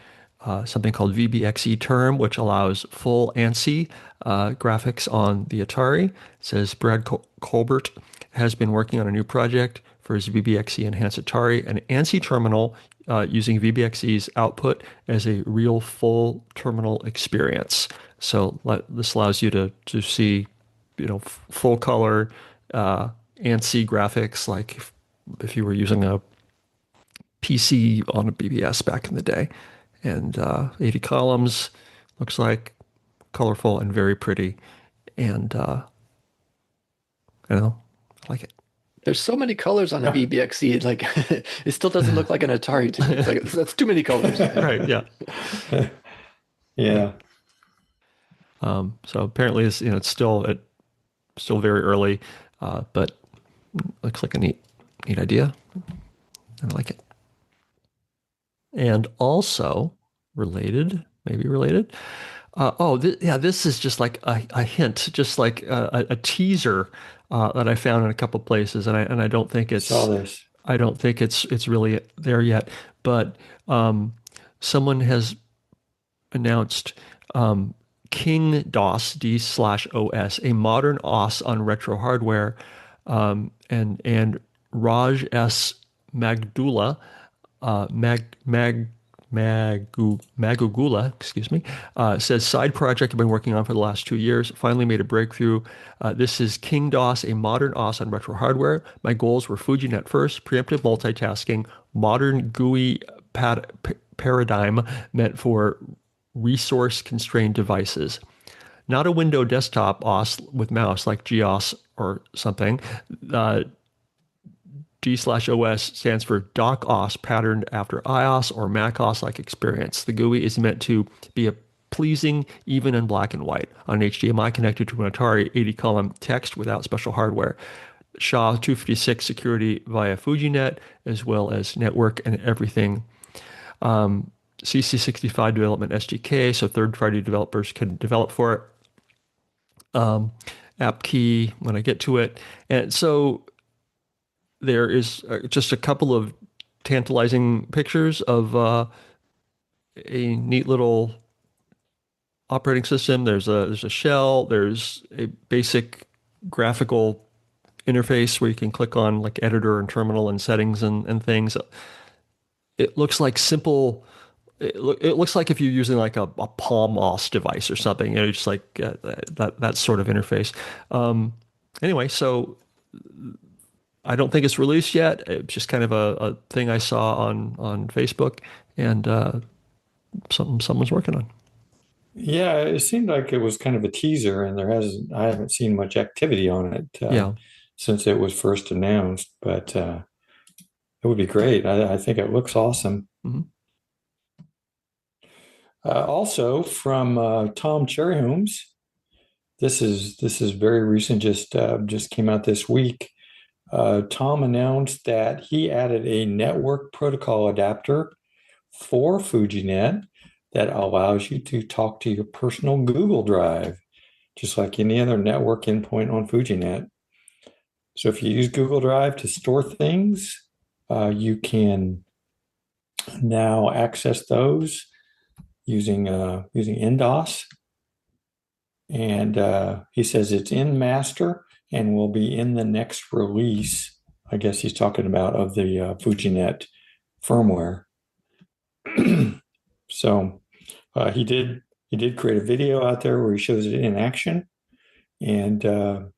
something called VBXE term, which allows full ANSI graphics on the Atari. It says Brad Colbert has been working on a new project for his VBXE enhanced Atari, an ANSI terminal using VBXE's output as a real full terminal experience. So this allows you to see, full color ANSI graphics, like if you were using a PC on a BBS back in the day. And 80 columns, looks like colorful and very pretty. And I don't know, I like it. There's so many colors on a VBXE. Like it still doesn't look like an Atari to me. It's like that's too many colors. Right? Yeah. Yeah. So apparently, it's still very early, but looks like a neat idea. I like it. And also maybe related. This is just like a hint, just like a teaser that I found in a couple places, and I don't think it's Saw this. I don't think it's really there yet. But someone has announced King DOS D/OS, a modern OS on retro hardware, and Raj S. Magdula. Magugula, excuse me, says side project I've been working on for the last 2 years. Finally made a breakthrough. This is King DOS, a modern OS on retro hardware. My goals were Fujinet first, preemptive multitasking, modern GUI paradigm meant for resource-constrained devices. Not a window desktop OS with mouse like GOS or something. D/OS stands for Dock OS, patterned after iOS or Mac OS-like experience. The GUI is meant to be a pleasing, even in black and white, on an HDMI connected to an Atari 80-column text without special hardware. SHA-256 security via Fujinet, as well as network and everything. CC65 development SDK, so third-party developers can develop for it. App key when I get to it. And so there is just a couple of tantalizing pictures of a neat little operating system. There's a shell. There's a basic graphical interface where you can click on like editor and terminal and settings and things. It looks like simple. It looks like if you're using like a Palm OS device or something, just like that sort of interface. Anyway, so I don't think it's released yet. It's just kind of a thing I saw on Facebook, and something someone's working on. Yeah, it seemed like it was kind of a teaser, and I haven't seen much activity on it since it was first announced. But it would be great. I think it looks awesome. Mm-hmm. Also from Tom Cherryholmes, this is very recent. Just came out this week. Tom announced that he added a network protocol adapter for Fujinet that allows you to talk to your personal Google Drive, just like any other network endpoint on Fujinet. So if you use Google Drive to store things, you can now access those using NDOS. And he says it's in master and will be in the next release. I guess he's talking about of the Fujinet firmware. So he did create a video out there where he shows it in action, and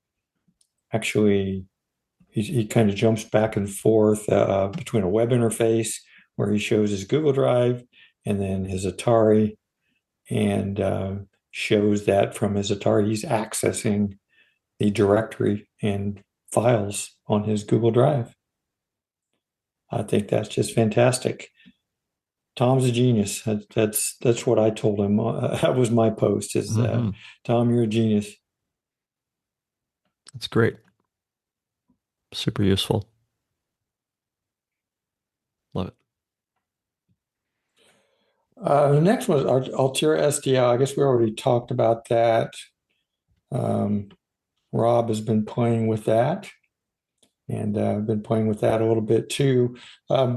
actually he kind of jumps back and forth between a web interface where he shows his Google Drive and then his Atari, and shows that from his Atari he's accessing the directory and files on his Google Drive. I think that's just fantastic. Tom's a genius. That's what I told him. That was my post. Is Tom, you're a genius. That's great. Super useful. Love it. The next one is Altirra SDI. I guess we already talked about that. Rob has been playing with that, and I've been playing with that a little bit too.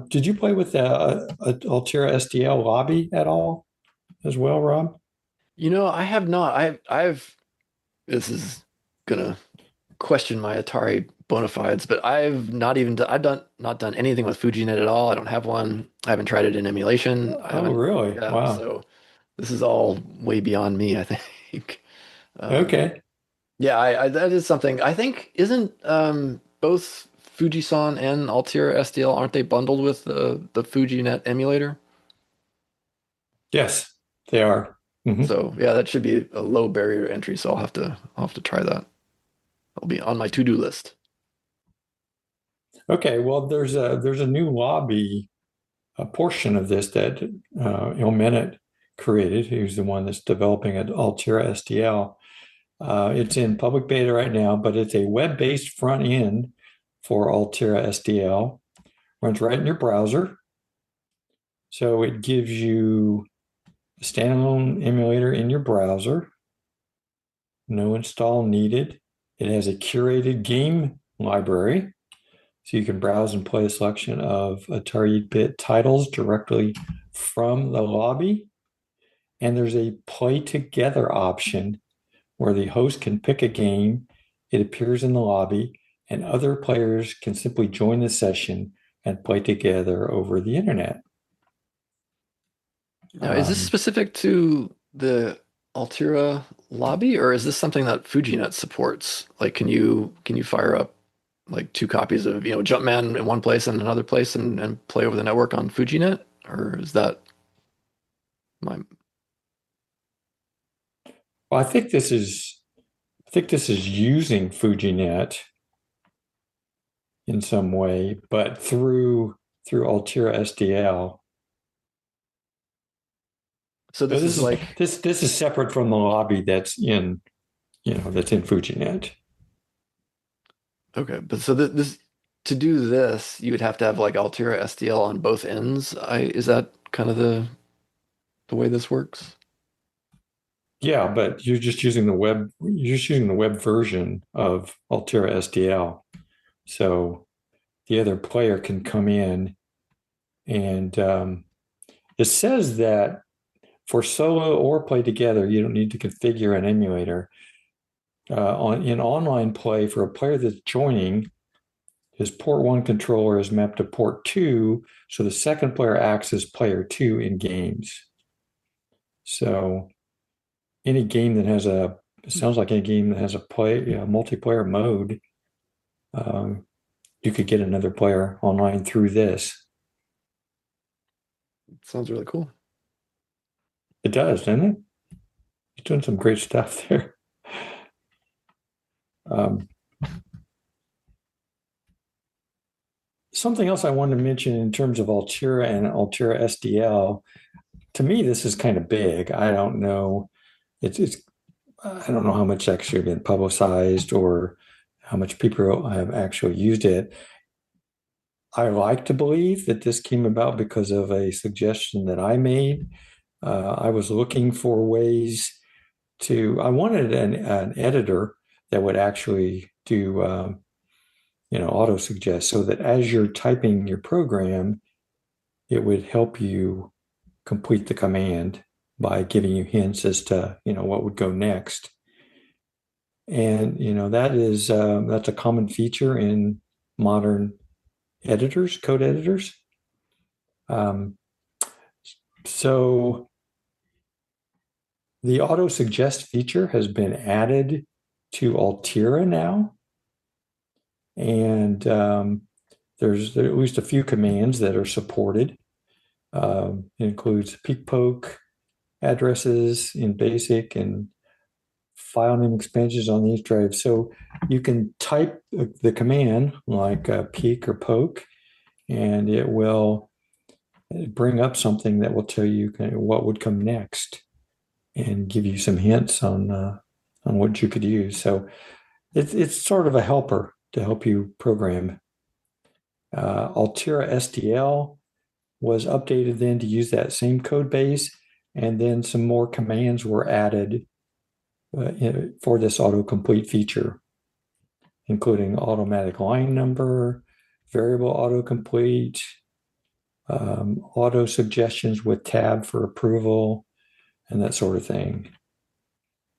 Did you play with Altirra SDL Lobby at all as well, Rob? I have not. I've this is gonna question my Atari bona fides, but I've not even done, not done anything with Fujinet at all. I don't have one. I haven't tried it in emulation. I Oh, haven't. really? Yeah, Wow. so this is all way beyond me, I think. Um, Okay. yeah, that is something. I think isn't both Fujisan and Altirra SDL, aren't they bundled with the Fujinet emulator? Yes, they are. Mhm. So yeah, that should be a low barrier to entry. So I'll have to try that. It'll be on my to-do list. Okay. Well, there's a new lobby, a portion of this that Ilmenit created. He's the one that's developing it, Altirra SDL. It's in public beta right now, but it's a web-based front end for Altirra SDL. Runs right in your browser. So it gives you a standalone emulator in your browser. No install needed. It has a curated game library. So you can browse and play a selection of Atari 8-bit titles directly from the lobby. And there's a play together option where the host can pick a game, it appears in the lobby, and other players can simply join the session and play together over the internet. Now, is this specific to the Altirra lobby, or is this something that Fujinet supports? Like, can you fire up like two copies of Jumpman in one place and another place and play over the network on Fujinet, or is that my? Well, I think this is using Fujinet in some way, but through Altirra SDL. So So this this is is like this is separate from the lobby that's in Fujinet. okay, but so this to do this, you would have to have like Altirra SDL on both ends. Is that kind of the way this works? Yeah, but you're just using the web version of Altirra SDL. So the other player can come in and it says that for solo or play together, you don't need to configure an emulator. In online play, for a player that's joining, his port 1 controller is mapped to port 2, so the second player acts as player 2 in games. So any game that has it sounds like any game that has a multiplayer mode, you could get another player online through this. Sounds really cool. It does, doesn't it? He's doing some great stuff there. Something else I wanted to mention in terms of Altirra and Altirra SDL. To me, this is kind of big. I don't know. I don't know how much actually been publicized or how much people have actually used it. I like to believe that this came about because of a suggestion that I made. I was looking for ways I wanted an editor that would actually do, autosuggest so that as you're typing your program, it would help you complete the command by giving you hints as to, what would go next. And, that's a common feature in modern editors, code editors. So the autosuggest feature has been added to Altirra now. And there's at least a few commands that are supported. It includes peek poke addresses in BASIC and file name expansions on these drives. So you can type the command like peek or poke, and it will bring up something that will tell you kind of what would come next and give you some hints on what you could use. So it's sort of a helper to help you program. Altirra SDL was updated then to use that same code base, and then some more commands were added for this autocomplete feature, including automatic line number, variable autocomplete, auto suggestions with tab for approval, and that sort of thing.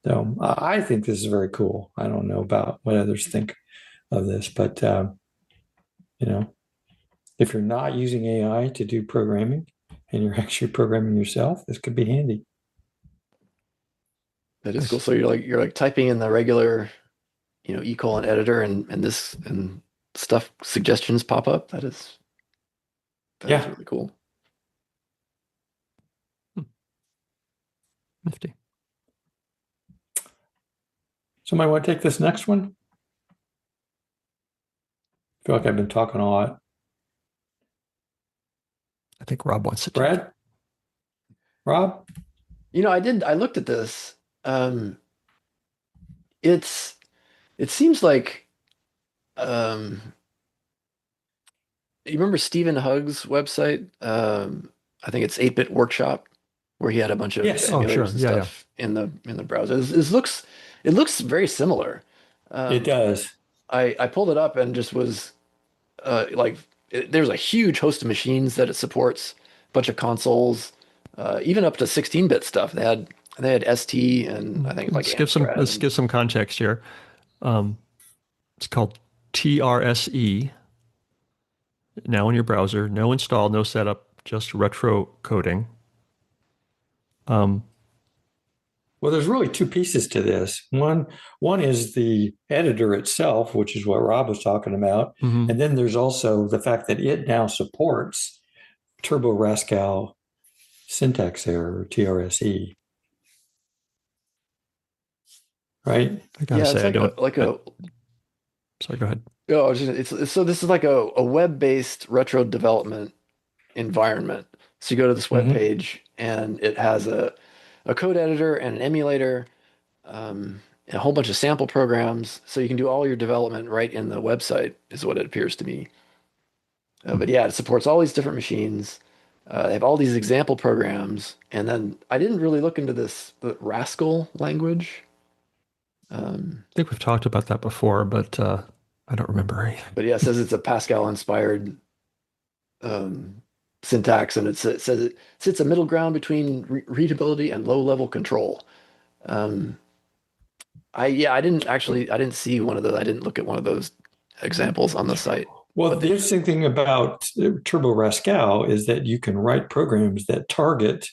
So I think this is very cool. I don't know about what others think of this, but if you're not using AI to do programming and you're actually programming yourself, this could be handy. That is cool. So you're like typing in the regular, ecolon editor and stuff suggestions pop up. That is really cool. Nifty. Somebody want to take this next one? I feel like I've been talking a lot. I think Rob wants to take Brad? Rob? I looked at this. It seems like you remember Stephen Hugg's website? I think it's 8-Bit Workshop, where he had a bunch of emulators and stuff in the browser. It looks very similar. It does. I pulled it up and just was there's a huge host of machines that it supports, a bunch of consoles, even up to 16-bit stuff. They had ST and I think like let's give some context here. It's called TRSE. Now in your browser, no install, no setup, just retro coding. Well, there's really two pieces to this. One is the editor itself, which is what Rob was talking about. Mm-hmm. And then there's also the fact that it now supports Turbo Rascal syntax error, TRSE. Right? I gotta say, sorry, go ahead. Oh, so this is like a web-based retro development environment. So you go to this web page and it has a code editor and an emulator, and a whole bunch of sample programs. So you can do all your development right in the website, is what it appears to me. But yeah, it supports all these different machines. They have all these example programs. And then I didn't really look into the Rascal language. I think we've talked about that before, but I don't remember anything. But yeah, it says it's a Pascal-inspired syntax, and it says it sits a middle ground between readability and low-level control. I didn't see one of those. I didn't look at one of those examples on the site. Well, the interesting thing about Turbo Rascal is that you can write programs that target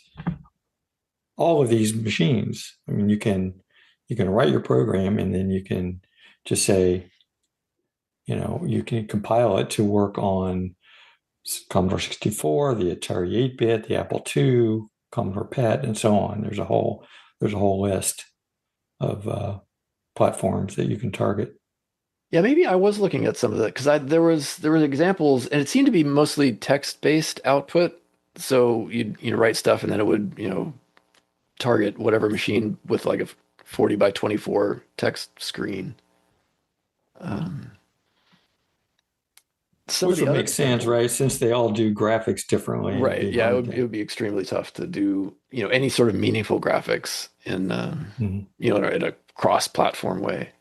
all of these machines. I mean, you can write your program and then you can just say, you can compile it to work on Commodore 64, the Atari 8-bit, the Apple II, Commodore PET, and so on. There's a whole list of platforms that you can target. Yeah, maybe I was looking at some of that because there were examples, and it seemed to be mostly text-based output. So you'd write stuff, and then it would target whatever machine with like a 40 by 24 text screen. Which would make sense, right? Since they all do graphics differently. Right. Yeah, it would be extremely tough to do, any sort of meaningful graphics in, in a cross-platform way.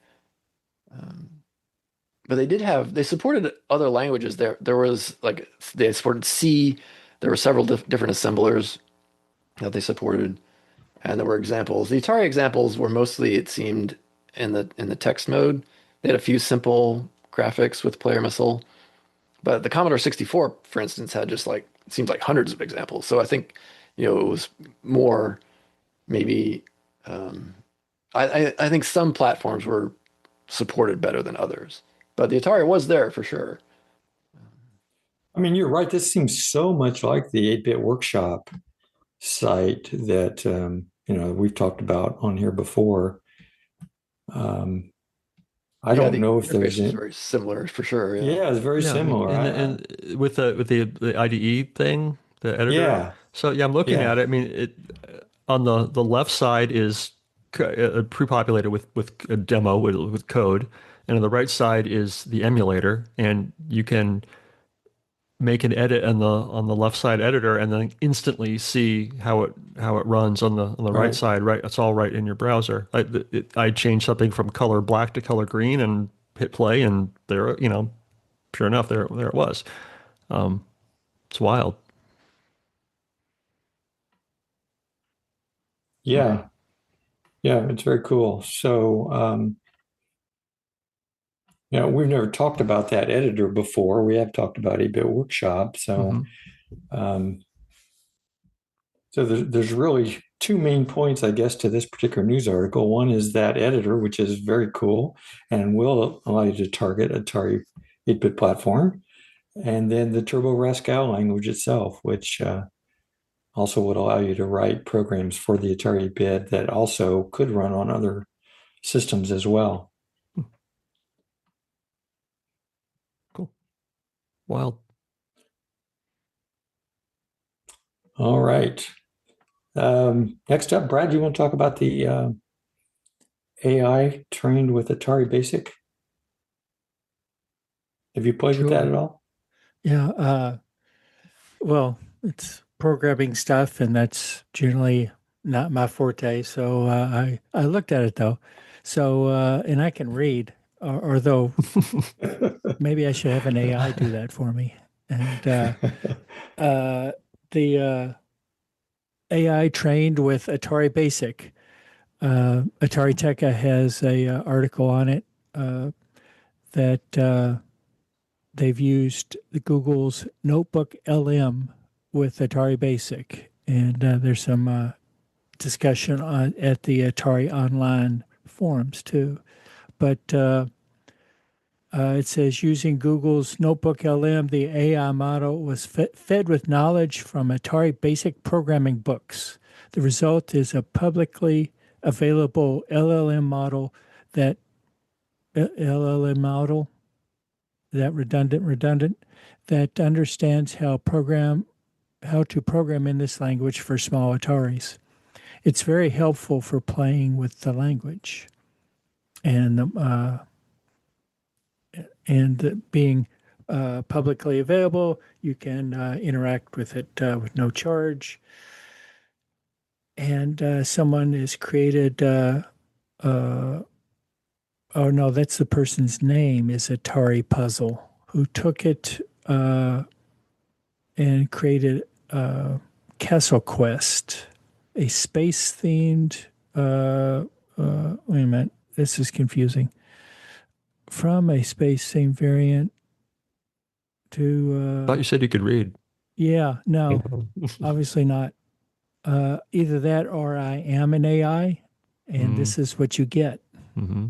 But they supported other languages. There was they supported C. There were several different assemblers that they supported, and there were examples. The Atari examples were mostly, it seemed, in the text mode. They had a few simple graphics with Player Missile. But the Commodore 64, for instance, had just it seems like hundreds of examples. So I think, it was more maybe, I think some platforms were supported better than others. But the Atari was there for sure. I mean, you're right. This seems so much like the 8-Bit Workshop site that, we've talked about on here before. I don't know if there's very similar for sure. Yeah, it's very similar. And with the IDE thing, the editor. Yeah. So I'm looking at it. I mean, it on the left side is pre-populated with a demo with code, and on the right side is the emulator, and you can make an edit on the left side editor and then instantly see how it runs on the right Right. side. Right, it's all right in your browser. I changed something from color black to color green and hit play, and there, sure enough, there it was. It's wild. Yeah. Yeah, it's very cool. So, we've never talked about that editor before. We have talked about 8-Bit Workshop. So, um, there's really two main points, I guess, to this particular news article. One is that editor, which is very cool and will allow you to target Atari 8-bit platform, and then the Turbo Rascal language itself, which also would allow you to write programs for the Atari 8-bit that also could run on other systems as well. Cool. Wild. All right. Next up, Brad, you want to talk about the AI trained with Atari BASIC? Have you played with that at all? Yeah. Well, it's programming stuff, and that's generally not my forte. So I looked at it though. So and I can read, or though maybe I should have an AI do that for me. And the AI trained with Atari BASIC. Atari Techa has a article on it that they've used the Google's Notebook LM with Atari BASIC, and there's some discussion at the Atari Online forums too. But it says using Google's Notebook LM, the AI model was fed with knowledge from Atari BASIC programming books. The result is a publicly available LLM model that redundant that understands how to program in this language for small Ataris. It's very helpful for playing with the language, and being publicly available, you can interact with it with no charge. And someone has created. Oh no, that's the person's name, is Atari Puzzle, who took it and created Castle Quest, a space-themed. Wait a minute, this is confusing. From a space-themed variant to. Thought you said you could read. Yeah, no, obviously not. Either that or I am an AI, and this is what you get. Mm-hmm.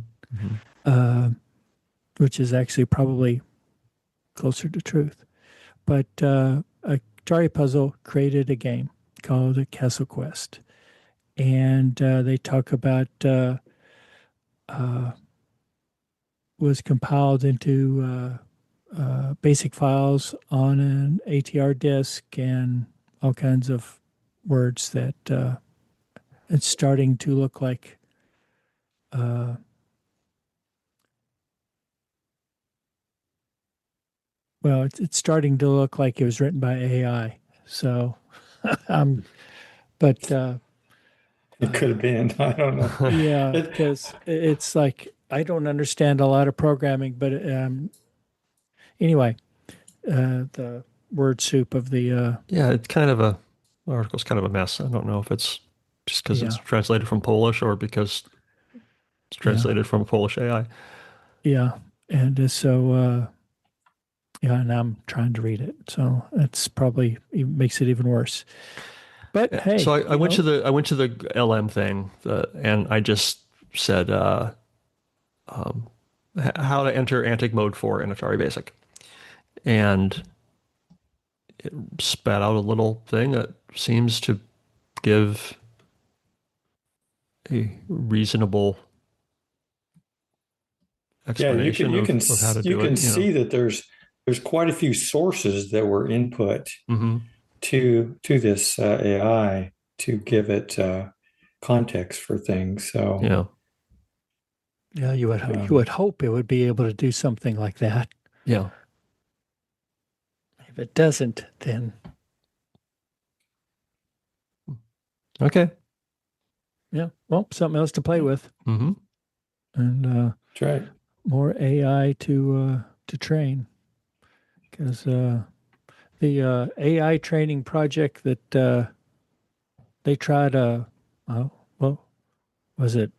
Mm-hmm. Which is actually probably closer to truth. But Atari Puzzle created a game called Castle Quest. And they talk about was compiled into basic files on an ATR disk and all kinds of words that it's starting to look like well, it's starting to look like it was written by AI. So, but It could have been. I don't know. yeah, because it's like I don't understand a lot of programming, but anyway, the word soup of the Yeah, it's kind of the article's kind of a mess. I don't know if it's just because it's translated from Polish or because it's translated from Polish AI. Yeah, and so yeah, and I'm trying to read it, so that's probably makes it even worse. But hey, so I went to the LM thing, and I just said how to enter ANTIC mode 4 in Atari BASIC, and it spat out a little thing that seems to give a reasonable explanation of how to do it. You can see that there's quite a few sources that were input to this AI to give it context for things. So yeah, you would hope it would be able to do something like that. Yeah. it doesn't, then Okay. yeah, well, something else to play with, Mm-hmm. and That's right. more AI to train, because the AI training project that they tried, well, was it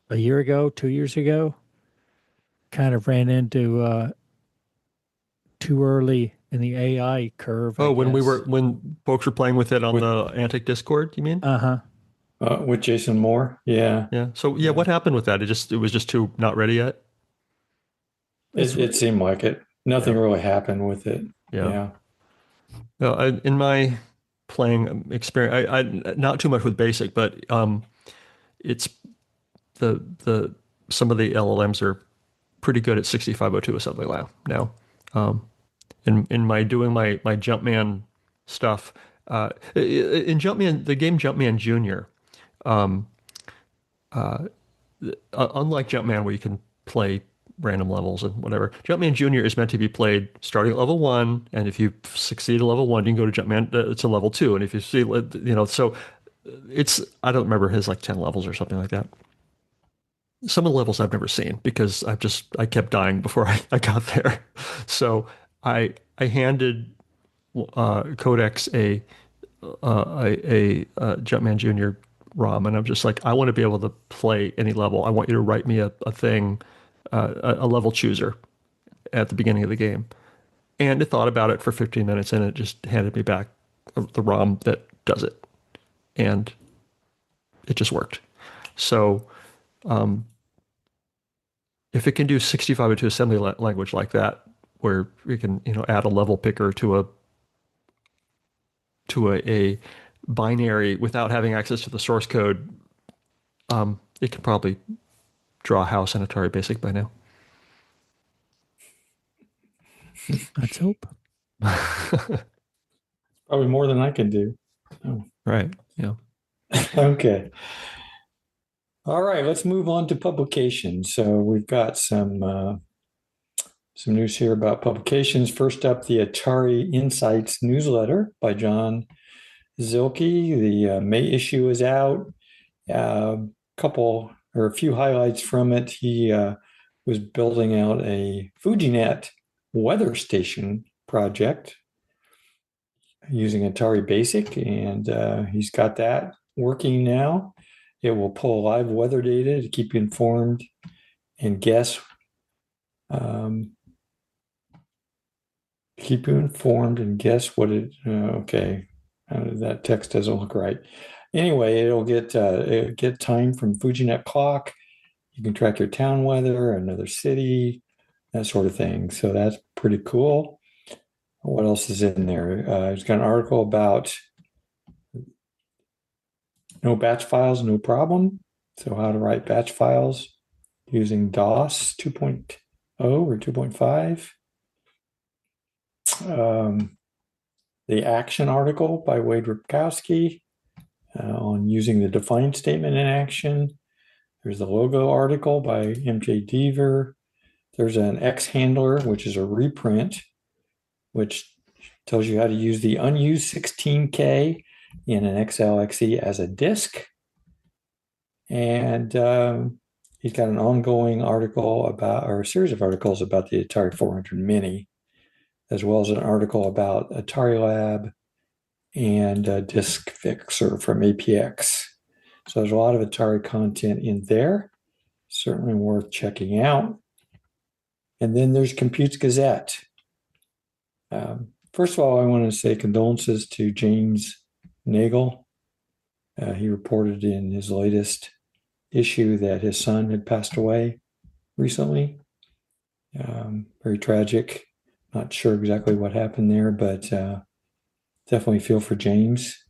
a year ago, 2 years ago? Kind of ran into too early in the AI curve. Oh, I when guess. when folks were playing with it on With- the ANTIC Discord, you mean? Uh-huh. With Jason Moore. Yeah. Yeah. So Yeah. what happened with that? It was just too not ready yet. It seemed like it. Nothing Yeah. really happened with it. Yeah. Yeah. Well, in my playing experience, I not too much with BASIC, but it's the some of the LLMs are pretty good at 6502 assembly now. Um, in my doing my Jumpman stuff, in Jumpman, the game Jumpman Junior, unlike Jumpman where you can play random levels and whatever, Jumpman Junior is meant to be played starting at level 1, and if you succeed at level 1, you can go to Jumpman to level 2, and if you see, so it's, I don't remember his like 10 levels or something like that. Some of the levels I've never seen because I kept dying before I got there. So I handed Codex a Jumpman Junior ROM, and I'm just like, I want to be able to play any level. I want you to write me a thing, a level chooser at the beginning of the game. And it thought about it for 15 minutes, and it just handed me back the ROM that does it, and it just worked. So if it can do 6502 assembly language like that, where you can add a level picker to a binary without having access to the source code, it can probably draw a house in Atari BASIC by now. Let's hope. Probably more than I can do. Oh. Right. Yeah. Okay. All right, let's move on to publications. So we've got some news here about publications. First up, the Atari Insights newsletter by John Zilke. The May issue is out. A few highlights from it. He was building out a Fujinet weather station project using Atari BASIC, and he's got that working now. It will pull live weather data to keep you informed and guess. Keep you informed and guess what it. Okay, that text doesn't look right. Anyway, it'll get time from Fujinet clock. You can track your town weather, another city, that sort of thing. So that's pretty cool. What else is in there? There's got an article about no batch files, no problem. So how to write batch files using DOS 2.0 or 2.5. The action article by Wade Ripkowski on using the define statement in action. There's the logo article by MJ Deaver. There's an X handler, which is a reprint, which tells you how to use the unused 16K in an XLXE as a disk. And he's got an ongoing article or a series of articles about the Atari 400 Mini, as well as an article about Atari Lab and Disk Fixer from APX. So there's a lot of Atari content in there. Certainly worth checking out. And then there's Computes Gazette. First of all, I want to say condolences to James Nagel. He reported in his latest issue that his son had passed away recently. Very tragic. Not sure exactly what happened there, but definitely feel for James.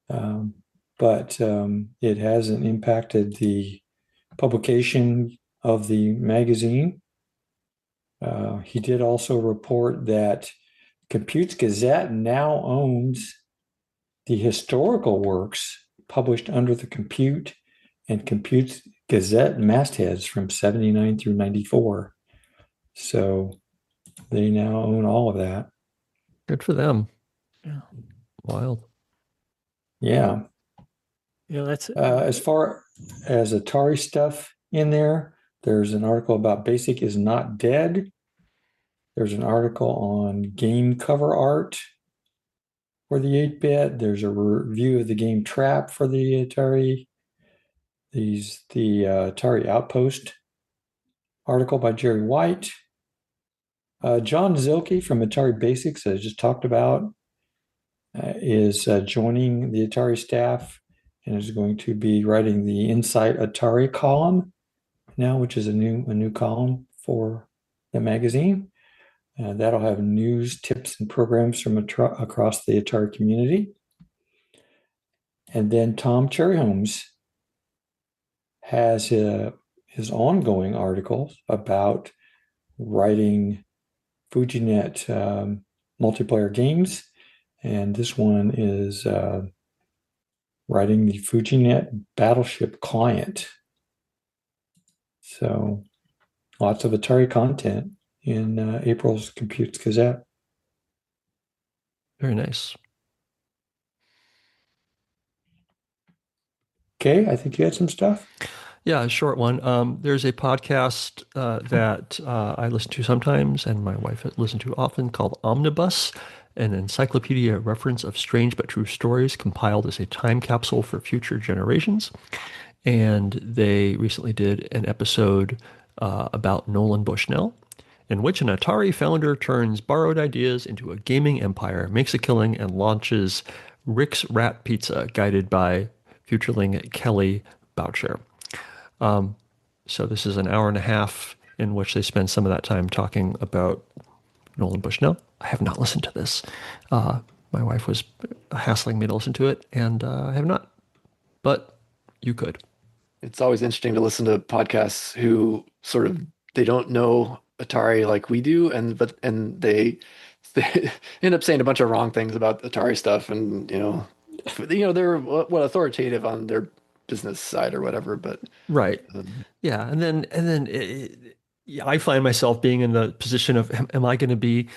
But it hasn't impacted the publication of the magazine. He did also report that Computes Gazette now owns the historical works published under the Compute and Computes Gazette mastheads from 79 through 94. So they now own all of that. Good for them. Yeah. Wild. Yeah. Yeah, that's As far as Atari stuff in there, there's an article about BASIC is not dead. There's an article on game cover art for the 8-bit. There's a review of the game Trap for the Atari. The Atari Outpost article by Jerry White. John Zilke from Atari Basics, as I just talked about, is joining the Atari staff and is going to be writing the Insight Atari column now, which is a new column for the magazine. That'll have news, tips, and programs from across the Atari community. And then Tom Cherryholmes has his ongoing articles about writing Fujinet multiplayer games. And this one is writing the Fujinet Battleship client. So lots of Atari content in April's Computes Gazette. Very nice. Okay, I think you had some stuff. Yeah, a short one. There's a podcast that I listen to sometimes and my wife listens to often called Omnibus, an encyclopedia reference of strange but true stories compiled as a time capsule for future generations. And they recently did an episode about Nolan Bushnell, in which an Atari founder turns borrowed ideas into a gaming empire, makes a killing, and launches Rick's Rat Pizza, guided by futureling Kelly Boucher. So this is an hour and a half in which they spend some of that time talking about Nolan Bushnell. I have not listened to this. My wife was hassling me to listen to it, and I have not. But you could. It's always interesting to listen to podcasts who sort of they don't know Atari like we do, and they end up saying a bunch of wrong things about Atari stuff, and they're authoritative on their business side or whatever, but right. Yeah, and then I find myself being in the position of am I going to be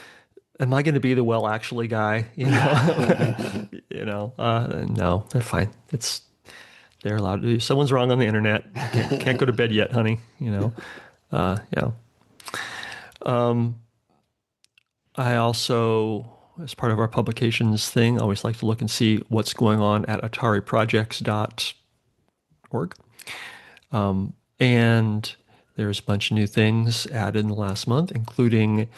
the well actually guy, no, they're fine. They're allowed to do. Someone's wrong on the internet. Can't go to bed yet, honey. I also, as part of our publications thing, always like to look and see what's going on at atariprojects.org. And there's a bunch of new things added in the last month, including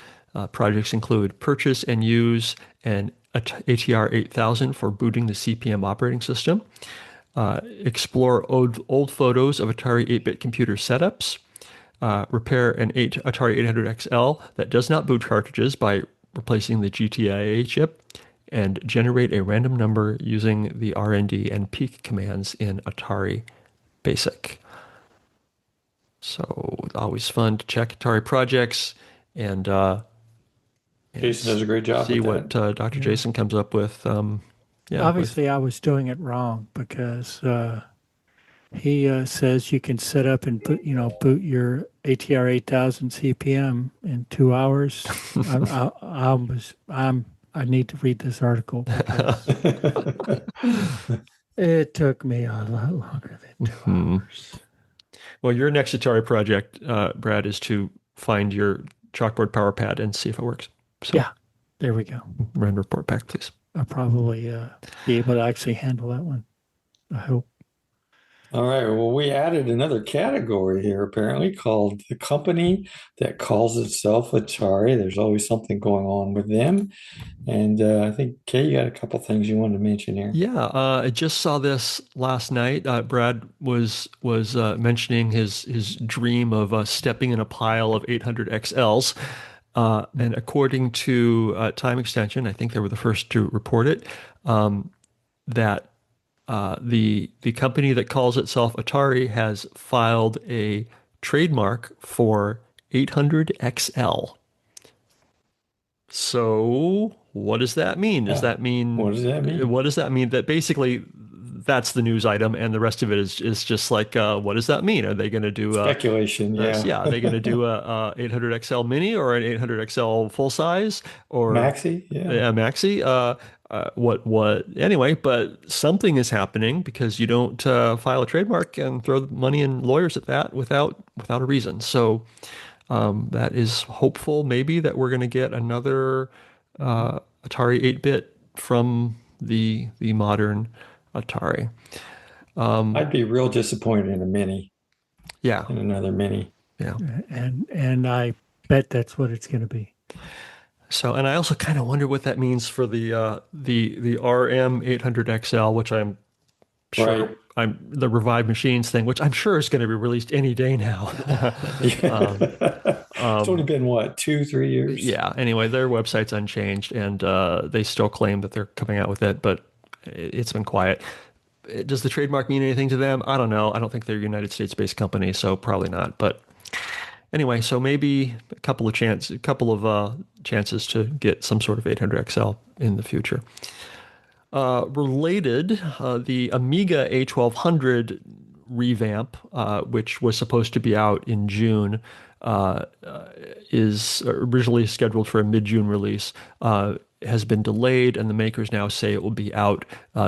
projects include purchase and use an ATR 8000 for booting the CP/M operating system. Explore old photos of Atari 8-bit computer setups. Repair an Atari 800XL that does not boot cartridges by replacing the GTIA chip. And generate a random number using the RND and peek commands in Atari BASIC. So always fun to check Atari projects and Jason does a great job. See what Dr. Jason comes up with. Obviously, I was doing it wrong because he says you can set up and boot your ATR 8000 CP/M in 2 hours. I need to read this article because it took me a lot longer than 2 hours. Well, your next Atari project, Brad, is to find your Chalkboard PowerPad and see if it works. So, yeah, there we go. Run report back, please. I'll probably be able to actually handle that one. I hope. All right. Well, we added another category here, apparently, called the company that calls itself Atari. There's always something going on with them. And I think, Kay, you got a couple things you wanted to mention here. Yeah, I just saw this last night. Brad was mentioning his dream of stepping in a pile of 800XLs. And according to Time Extension, I think they were the first to report it, that the company that calls itself Atari has filed a trademark for 800XL. So what does that mean? Does that mean what does that mean? What does that mean? That basically that's the news item, and the rest of it is just like, what does that mean? Are they going to do Speculation, yeah. are they going to do a 800 XL mini or an 800 XL full size or Maxi, yeah. Maxi? What? Anyway, but something is happening because you don't file a trademark and throw money and lawyers at that without a reason. So that is hopeful, maybe, that we're going to get another Atari 8-bit from the modern Atari. I'd be real disappointed in a mini, Yeah, in another mini. yeah. And I bet that's what it's going to be. So, and I also kind of wonder what that means for the RM 800XL, which I'm sure Right. the Revive Machines thing, which I'm sure is going to be released any day now. It's only been what, 2-3 years? Yeah. Anyway, their website's unchanged, and they still claim that they're coming out with it, but it's been quiet. Does the trademark mean anything to them? I don't know. I don't think they're a United States-based company, so probably not. But anyway, so maybe a couple of chances to get some sort of 800XL in the future. Related, the Amiga A1200 revamp, which was supposed to be out in June, is originally scheduled for a mid-June release, has been delayed, and the makers now say it will be out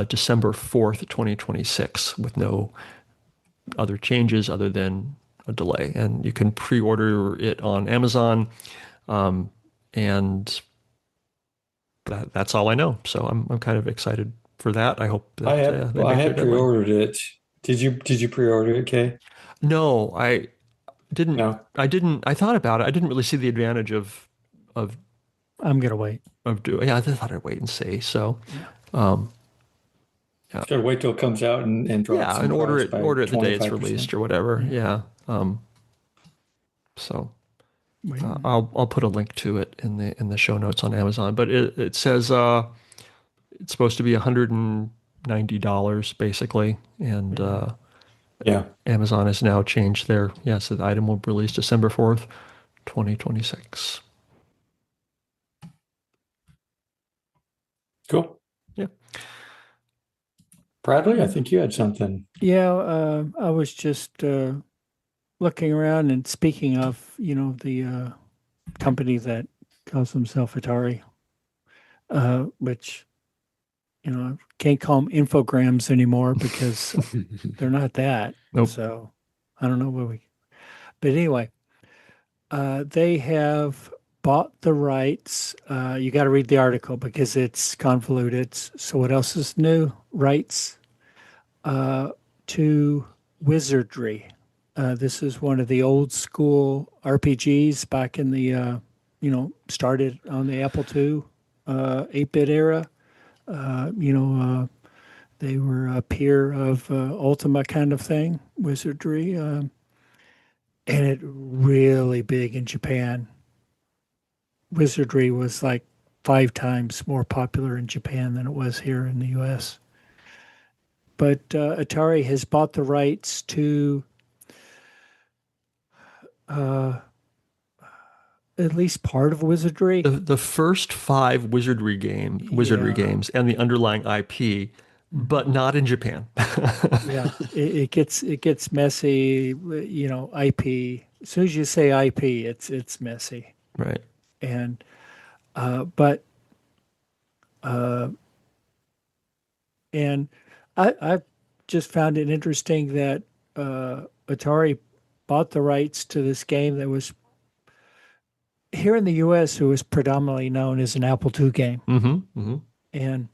December 4th, 2026, with no other changes other than a delay. And you can pre-order it on Amazon, and that's all I know. So I'm kind of excited for that. I hope that I they had make their deadline. pre-ordered it. Did you pre-order it, Kay? No, I didn't. No. I didn't. I thought about it. I didn't really see the advantage of I'm going to wait. doing. Yeah, I thought I'd wait and see. So, Should wait till it comes out and drop yeah, some and order price it by the day it's 25%. released or whatever. Yeah. So Wait. I'll put a link to it in the show notes on Amazon. But it says it's supposed to be $190 basically, and Yeah. Amazon has now changed their so the item will be released December 4th, 2026. Cool. Yeah. Bradley, I think you had something. Yeah, I was just looking around, and speaking of, the company that calls themselves Atari, which, I can't call them infograms anymore because they're not that. Nope. So I don't know but anyway, they have bought the rights. You got to read the article because it's convoluted. So what else is new? Rights to Wizardry. This is one of the old school RPGs back in the, started on the Apple II 8-bit era. They were a peer of Ultima kind of thing, Wizardry. And it really big in Japan. Wizardry was like 5 times more popular in Japan than it was here in the U.S. But Atari has bought the rights to at least part of Wizardry. The first 5 Wizardry games and the underlying IP, but not in Japan. Yeah, it gets messy. IP. As soon as you say IP, it's messy. Right. And and I just found it interesting that Atari bought the rights to this game that was here in the U.S. It was predominantly known as an Apple II game. Mm-hmm. Mm-hmm. And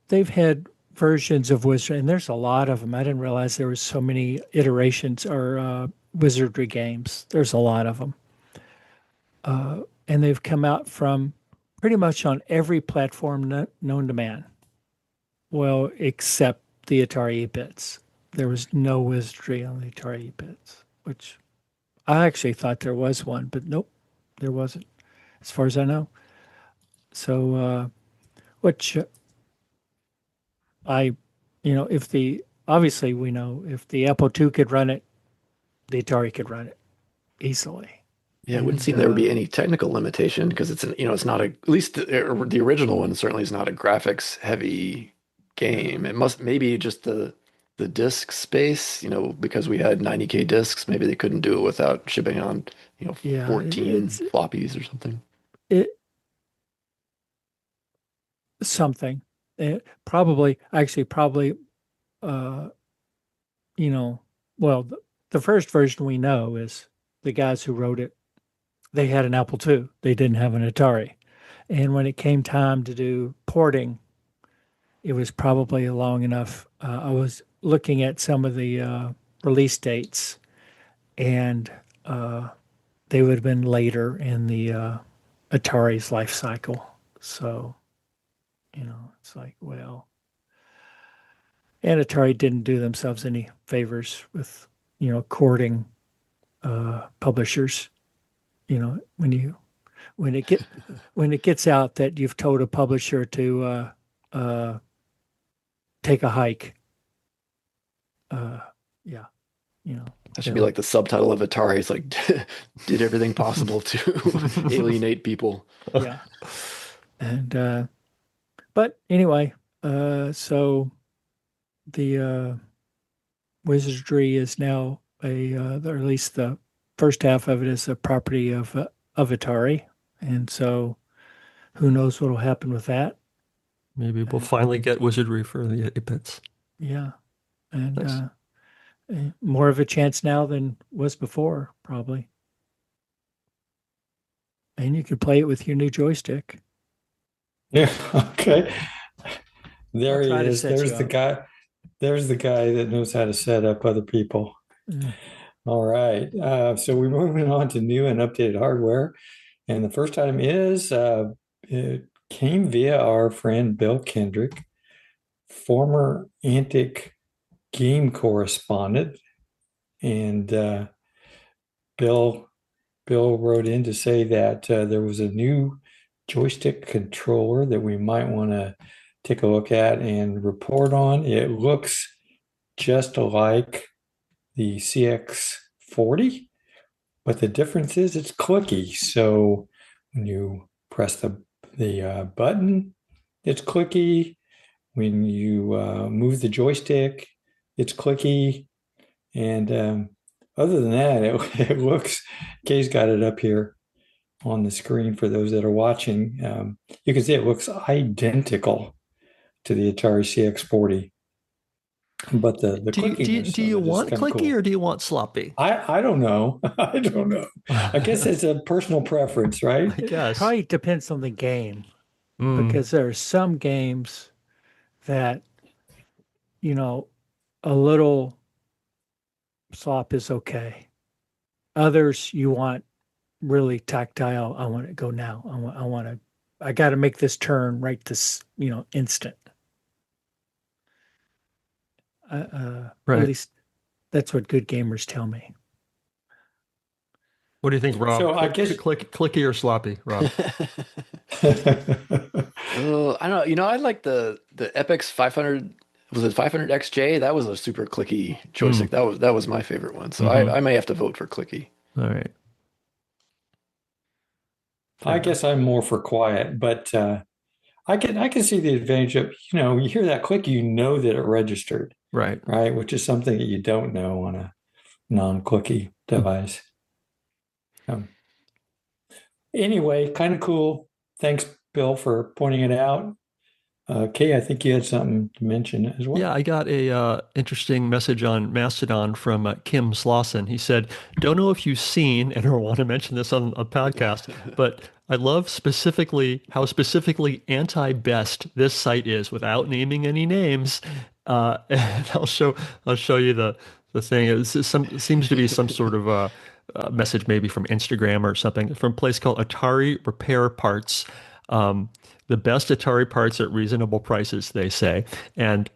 they've had versions of Wizard, and there's a lot of them. I didn't realize there was so many iterations or Wizardry games. There's a lot of them. And they've come out from pretty much on every platform known to man. Well, except the Atari 8-bits. There was no Wizardry on the Atari 8-bits, which I actually thought there was one, but nope, there wasn't, as far as I know. So, which obviously we know if the Apple II could run it, the Atari could run it easily. Yeah, it wouldn't And, seem there would be any technical limitation because it's not at least the original one certainly is not a graphics heavy game. It must maybe just the disk space, because we had 90K disks, maybe they couldn't do it without shipping on, yeah, 14 floppies or something. it something. Probably, uh, well, the first version we know is the guys who wrote it. They had an Apple II. They didn't have an Atari. And when it came time to do porting, it was probably long enough. I was looking at some of the release dates, and they would have been later in the Atari's life cycle. So, it's like, well, and Atari didn't do themselves any favors with, courting publishers. When it gets out that you've told a publisher to take a hike, yeah, That should be like the subtitle of Atari. It's like did everything possible to alienate people. yeah. And but anyway, so the Wizardry is now or at least the first half of it is a property of Atari, and so who knows what will happen with that? Maybe we'll finally get Wizardry for the 8-bits. Yeah, and Nice. More of a chance now than was before, probably. And you could play it with your new joystick. Yeah. Okay. There I'll he try to is. set There's you the up. guy. There's the guy that knows how to set up other people. Mm. All right. So we're moving on to new and updated hardware. And the first item is it came via our friend Bill Kendrick, former ANTIC game correspondent. And Bill wrote in to say that there was a new joystick controller that we might want to take a look at and report on. It looks just like the CX40, but the difference is it's clicky. So when you press the button, it's clicky. When you move the joystick, it's clicky. And other than that, it looks, Kay's got it up here on the screen for those that are watching. You can see it looks identical to the Atari CX40. But the clickiness Do you of it is want kind of clicky cool. or do you want sloppy? I don't know. I don't know. I guess it's a personal preference, right? I guess. Probably depends on the game, Mm, because there are some games that, a little slop is okay. Others you want really tactile. I want to go now. I got to make this turn right this, instant. Right. At least that's what good gamers tell me. What do you think, Rob? So I guess Clicky or sloppy, Rob? Oh, I don't know. I like the Epix 500. Was it 500 XJ? That was a super clicky joystick. That was my favorite one. So I may have to vote for clicky. All right. I guess I'm more for quiet, but I can see the advantage of, you hear that click, that it registered, Right. which is something that you don't know on a non-clicky device. Anyway, kind of cool. Thanks, Bill, for pointing it out. Kay, I think you had something to mention as well. Yeah, I got a interesting message on Mastodon from Kim Slauson. He said, "Don't know if you've seen and or want to mention this on a podcast, but I love how specifically anti-best this site is, without naming any names. And I'll show you the thing. It seems to be some sort of message, maybe from Instagram or something, from a place called Atari Repair Parts. The best Atari parts at reasonable prices, they say. And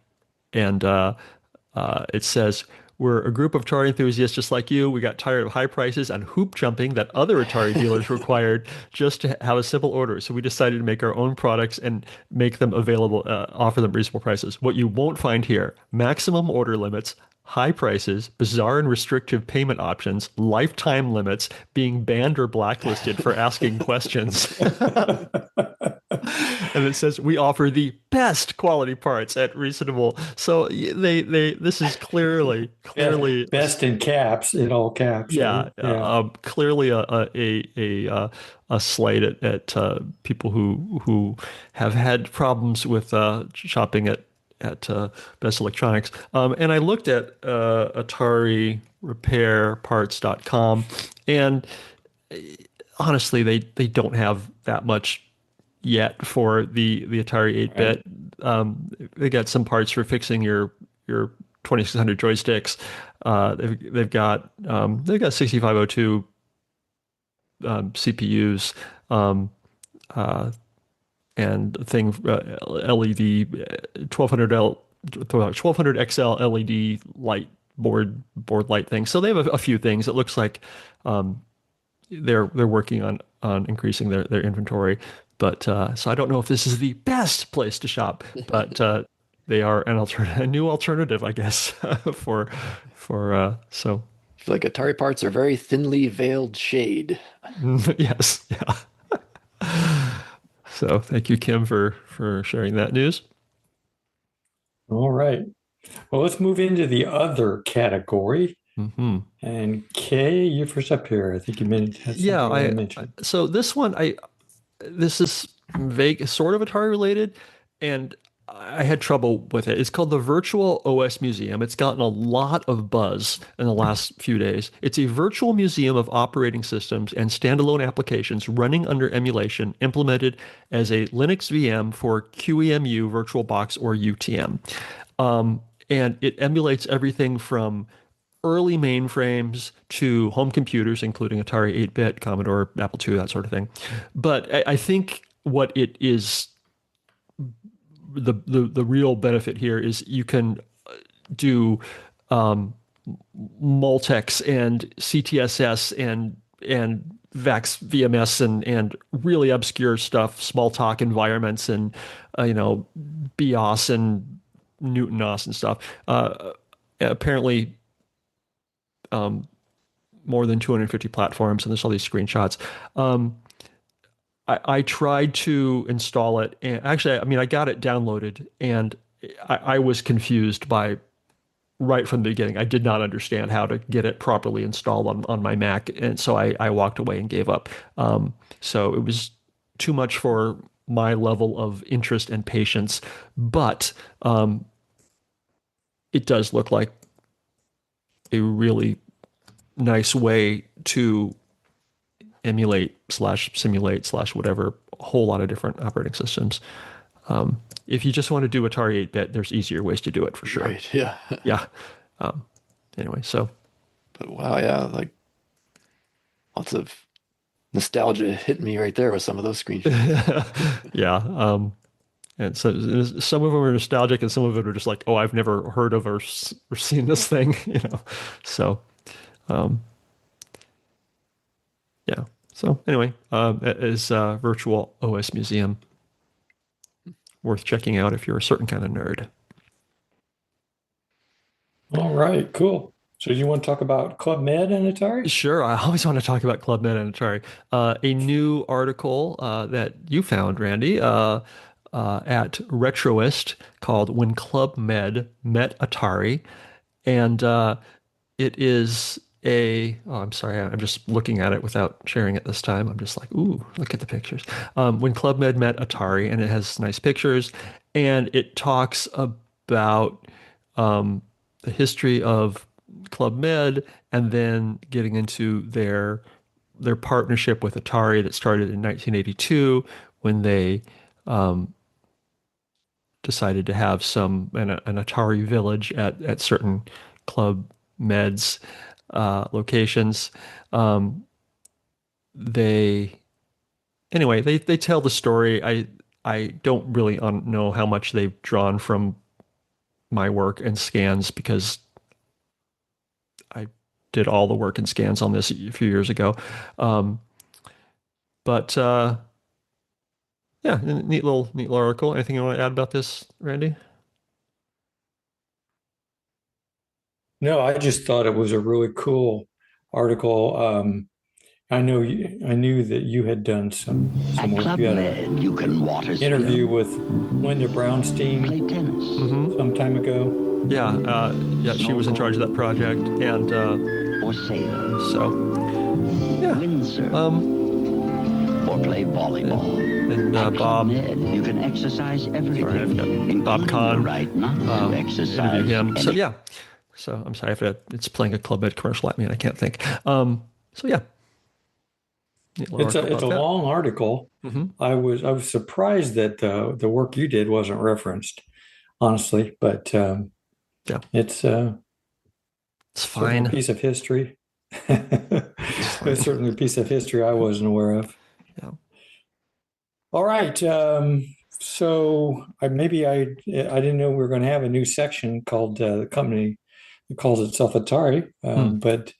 it says, we're a group of Atari enthusiasts just like you. We got tired of high prices and hoop jumping that other Atari dealers required just to have a simple order. So we decided to make our own products and make them available, offer them reasonable prices. What you won't find here: maximum order limits, high prices, bizarre and restrictive payment options, lifetime limits, being banned or blacklisted for asking questions. And it says we offer the best quality parts at reasonable. So this is clearly best in caps, in all caps. yeah, Right? Yeah. clearly a slight at people who have had problems with shopping at Best Electronics. And I looked at Atari RepairParts.com, and honestly, they don't have that much yet for the Atari 8-bit. They got some parts for fixing your 2600 joysticks. They've got 6502 CPUs, and thing LED 1200 XL LED light board light thing. So they have a few things. It looks like they're working on increasing their inventory. But so I don't know if this is the best place to shop, but they are a new alternative, I guess, for so. I feel like Atari parts are very thinly veiled shade. Yes, yeah. So thank you, Kim, for sharing that news. All right. Well, let's move into the other category. Mm-hmm. And Kay, you're first up here. I think you had something you want to mention. So this one, this is vague, sort of Atari related, and I had trouble with it. It's called the Virtual OS Museum. It's gotten a lot of buzz in the last few days. It's a virtual museum of operating systems and standalone applications running under emulation, implemented as a Linux VM for QEMU, VirtualBox, or UTM. And it emulates everything from early mainframes to home computers, including Atari 8-bit, Commodore, Apple II, that sort of thing. But I think what it is, the real benefit here is you can do Multex and CTSS and VAX VMS and really obscure stuff, Smalltalk environments and BIOS and Newton OS and stuff. Apparently more than 250 platforms, and there's all these screenshots. I tried to install it, and actually, I got it downloaded, and I was confused right from the beginning. I did not understand how to get it properly installed on my Mac, and so I walked away and gave up. So it was too much for my level of interest and patience, but it does look like a really nice way to emulate / simulate / whatever a whole lot of different operating systems. If you just want to do Atari 8-bit, there's easier ways to do it for sure. Right, yeah. Yeah. Anyway, so. But wow, yeah, like lots of nostalgia hitting me right there with some of those screenshots. Yeah. And so some of them are nostalgic and some of it are just like, oh, I've never heard of or seen this thing, So, yeah. So anyway, it is Virtual OS Museum. Worth checking out if you're a certain kind of nerd. All right, cool. So you want to talk about Club Med and Atari? Sure. I always want to talk about Club Med and Atari. A new article that you found, Randy, at Retroist called When Club Med Met Atari. And it is I'm sorry, I'm just looking at it without sharing it this time. I'm just like, ooh, look at the pictures. When Club Med Met Atari, and it has nice pictures, and it talks about the history of Club Med, and then getting into their partnership with Atari that started in 1982 when they decided to have an Atari village at certain Club Med's locations. They tell the story. I don't really know how much they've drawn from my work and scans, because I did all the work and scans on this a few years ago. But yeah, neat little article. Anything you want to add about this, Randy? No, I just thought it was a really cool article. I knew that you had done some At work. Club You had Med, you can water an interview skill, with Linda Brownstein play tennis, some time ago. Yeah, she was in charge of that project, and or sail, so yeah, windsurf, or play volleyball. and At Club Bob. Med, you can exercise everything, Sorry, I've got including Bob Kahn, the right not to exercise. interview him. So any- yeah, so I'm sorry, it's playing a Club Med commercial at me, and I can't think. So yeah, neat little It's article a about that. long article. Mhm. I was surprised that the work you did wasn't referenced, honestly. But Yeah. it's It's certainly a fine. piece of history. It's certainly a piece of history I wasn't aware of. Yeah. All right. So I didn't know we were going to have a new section called the company that calls itself Atari, but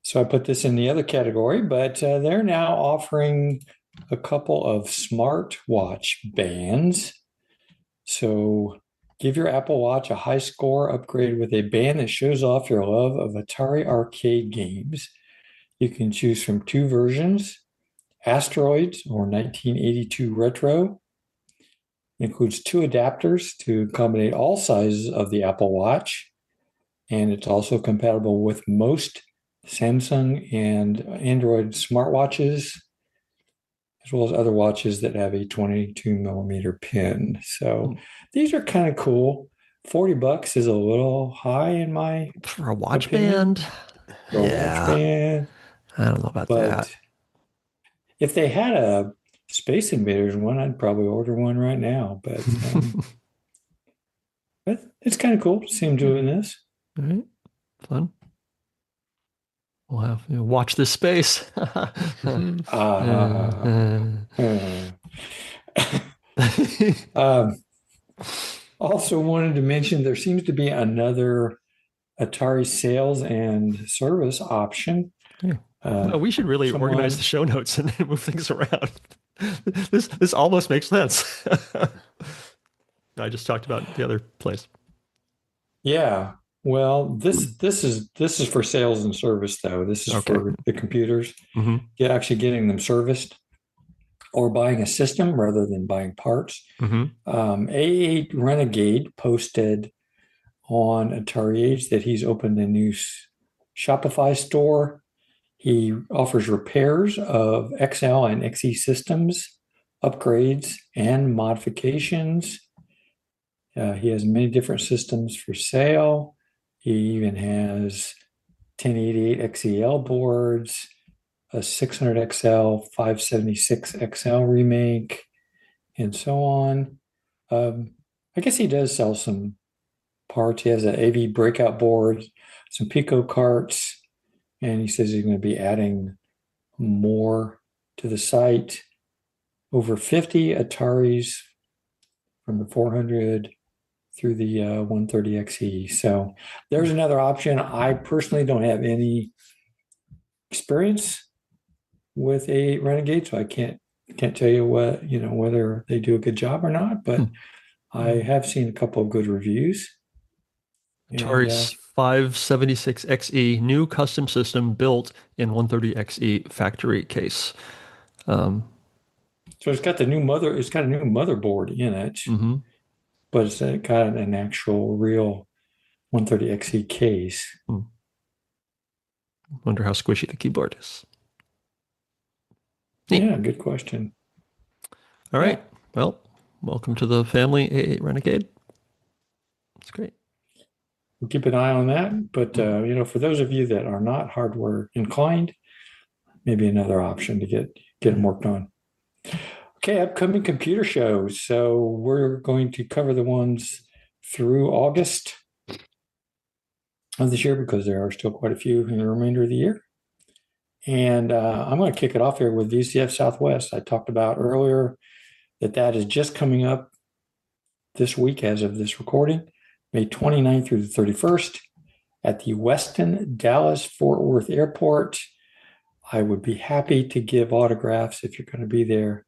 so I put this in the other category. But they're now offering a couple of smartwatch bands. So give your Apple Watch a high score upgrade with a band that shows off your love of Atari arcade games. You can choose from two versions. Asteroids or 1982 Retro. It includes two adapters to accommodate all sizes of the Apple Watch. And it's also compatible with most Samsung and Android smartwatches, as well as other watches that have a 22 millimeter pin. So these are kind of cool. $40 is a little high in my For a watch opinion. band, For a watch band. I don't know about But that. if they had a Space Invaders one, I'd probably order one right now. But it's kind of cool to see them doing this. All right, fun. We'll have watch this space. Also wanted to mention there seems to be another Atari sales and service option. Well, we should really organize the show notes and move things around. This almost makes sense. I just talked about the other place. Yeah. Well, this is for sales and service though. This is for the computers. Yeah, actually getting them serviced or buying a system rather than buying parts. A8 Renegade posted on Atari Age that he's opened a new Shopify store. He offers repairs of XL and XE systems, upgrades, and modifications. He has many different systems for sale. He even has 1088 XEL boards, a 600 XL, 576 XL remake, and so on. I guess he does sell some parts. He has an AV breakout board, some Pico carts, and he says he's going to be adding more to the site. Over 50 Ataris from the 400 through the 130 XE. So there's another option. I personally don't have any experience with a Renegade, so I can't tell you whether they do a good job or not, but I have seen a couple of good reviews. Atari's 576 XE new custom system built in 130 XE factory case. So it's got a new motherboard in it, but it's got an actual real 130 XE case. Wonder how squishy the keyboard is. Yeah, good question. All right. Well, welcome to the family, A8 Renegade. It's great. We'll keep an eye on that. But, for those of you that are not hardware inclined, maybe another option to get them worked on. Okay, upcoming computer shows. So we're going to cover the ones through August of this year because there are still quite a few in the remainder of the year. And I'm going to kick it off here with VCF Southwest. I talked about earlier that is just coming up this week as of this recording, May 29th through the 31st at the Westin Dallas Fort Worth Airport. I would be happy to give autographs if you're going to be there.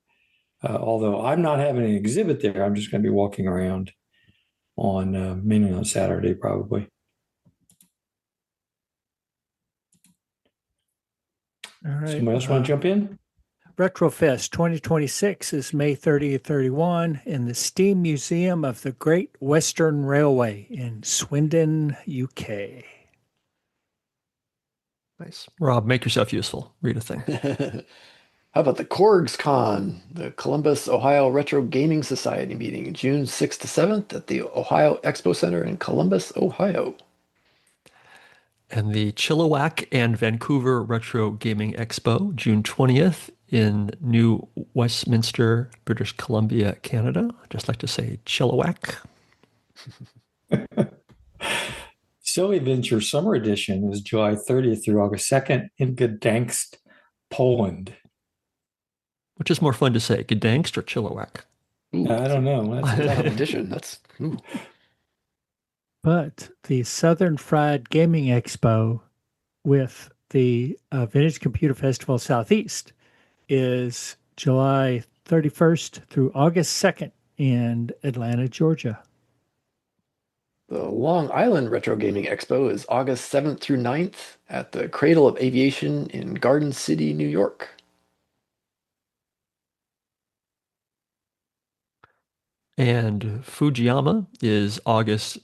Although I'm not having an exhibit there, I'm just going to be walking around mainly on Saturday probably. All right. Somebody else want to jump in? Retrofest 2026 is May 30 to 31 in the Steam Museum of the Great Western Railway in Swindon, UK. Nice. Rob, make yourself useful. Read a thing. How about the Korgs Con, the Columbus, Ohio Retro Gaming Society meeting, June 6th to 7th at the Ohio Expo Center in Columbus, Ohio. And the Chilliwack and Vancouver Retro Gaming Expo, June 20th in New Westminster, British Columbia, Canada. I'd just like to say Chilliwack. Silly Adventure Summer Edition is July 30th through August 2nd in Gdańsk, Poland. Which is more fun to say, Gdańsk or Chilliwack? Ooh, I don't know. that's a tough edition. That's ooh. But the Southern Fried Gaming Expo with the Vintage Computer Festival Southeast is July 31st through August 2nd in Atlanta, Georgia. The Long Island Retro Gaming Expo is August 7th through 9th at the Cradle of Aviation in Garden City, New York. And Fujiyama is August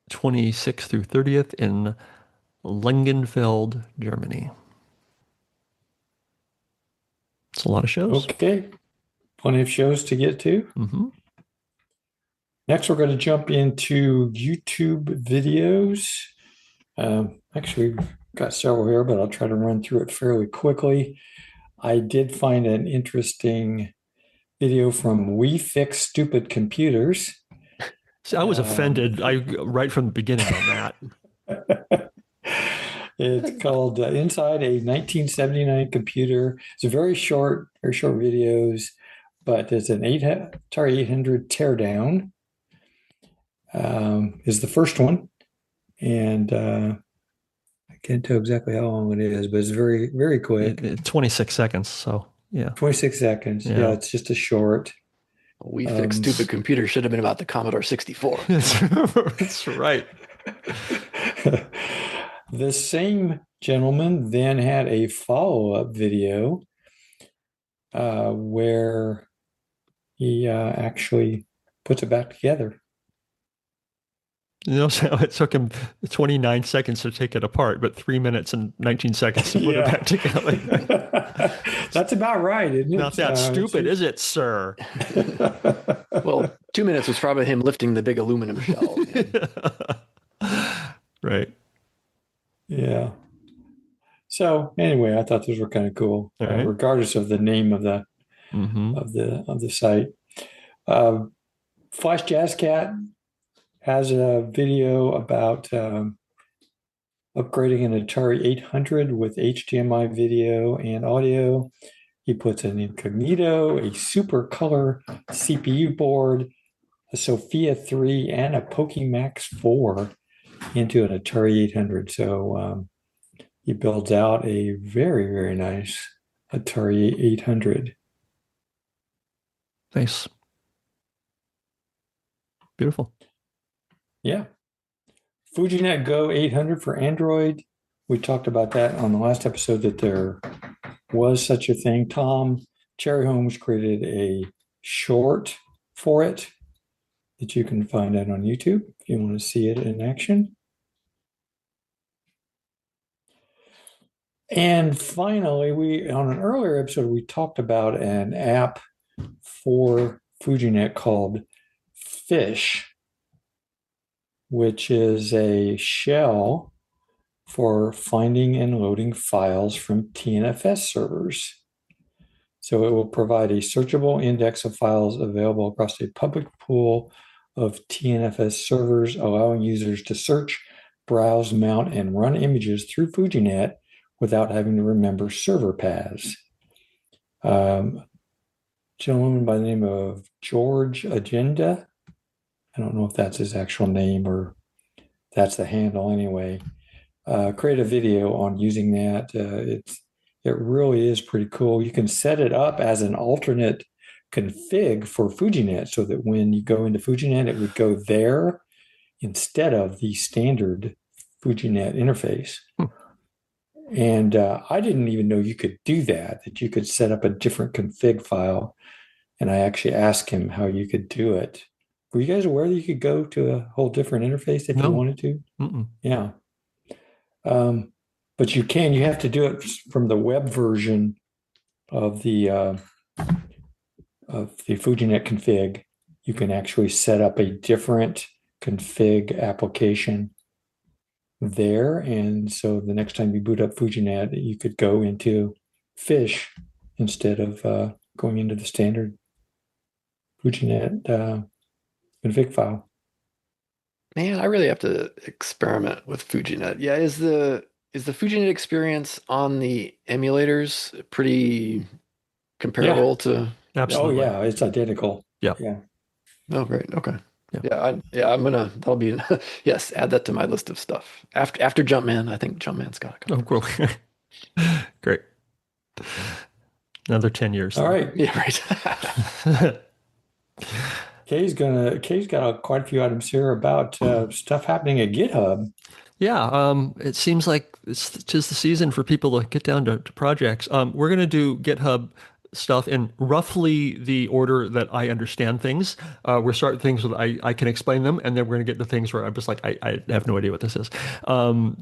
26th through 30th in Langenfeld, Germany. It's a lot of shows. Okay. Plenty of shows to get to. Mm-hmm. Next, we're going to jump into YouTube videos. Actually, we've got several here, but I'll try to run through it fairly quickly. I did find an interesting video from We Fix Stupid Computers. See, I was offended right from the beginning on that. It's called Inside a 1979 Computer. It's a very short videos, but it's an Atari 800 teardown. Is the first one, and I can't tell exactly how long it is, but it's very, very quick. 26 seconds, so yeah. 26 seconds. Yeah, it's just a short. We Fix Stupid Computer should have been about the Commodore 64. That's right. The same gentleman then had a follow-up video where he actually puts it back together. You know, so it took him 29 seconds to take it apart, but 3 minutes and 19 seconds to put it back together. That's about right, isn't it? Not that stupid, is it, sir? Well, 2 minutes was probably him lifting the big aluminum shell. Right. Yeah. So anyway, I thought those were kind of cool, right. Regardless of the name of the of the site. Flash Jazz Cat has a video about upgrading an Atari 800 with HDMI video and audio. He puts an Incognito, a Super Color CPU board, a Sophia 3, and a Pokémax 4 into an Atari 800. So he builds out a very, very nice Atari 800. Nice. Beautiful. Yeah. Fujinet Go 800 for Android. We talked about that on the last episode, that there was such a thing. Tom Cherry Holmes created a short for it that you can find out on YouTube if you want to see it in action. And finally, on an earlier episode, we talked about an app for Fujinet called Fish, which is a shell for finding and loading files from TNFS servers. So it will provide a searchable index of files available across a public pool of TNFS servers, allowing users to search, browse, mount, and run images through Fujinet without having to remember server paths. Gentleman by the name of George Agenda, I don't know if that's his actual name or that's the handle anyway, create a video on using that. It really is pretty cool. You can set it up as an alternate config for Fujinet so that when you go into Fujinet, it would go there instead of the standard Fujinet interface. And I didn't even know you could do that you could set up a different config file. And I actually asked him how you could do it. Were you guys aware that you could go to a whole different interface if you No. wanted to? Mm-mm. Yeah. But you have to do it from the web version of the Fujinet config. You can actually set up a different config application there. And so the next time you boot up Fujinet, you could go into Fish instead of going into the standard Fujinet config file. Man, I really have to experiment with Fujinet. Yeah, is the Fujinet experience on the emulators pretty comparable to? Absolutely. Oh yeah, it's identical. Yeah. Yeah. Oh, great. Okay. Yeah. I'm gonna. That'll be yes. Add that to my list of stuff after Jumpman. I think Jumpman's got to come. Oh, cool. Great. Another 10 years. All right. Yeah, right. Kay's got quite a few items here about stuff happening at GitHub. Yeah, it seems like tis the season for people to get down to projects. We're going to do GitHub stuff in roughly the order that I understand things. We're starting things with I can explain them, and then we're going to get to things where I'm just like, I have no idea what this is.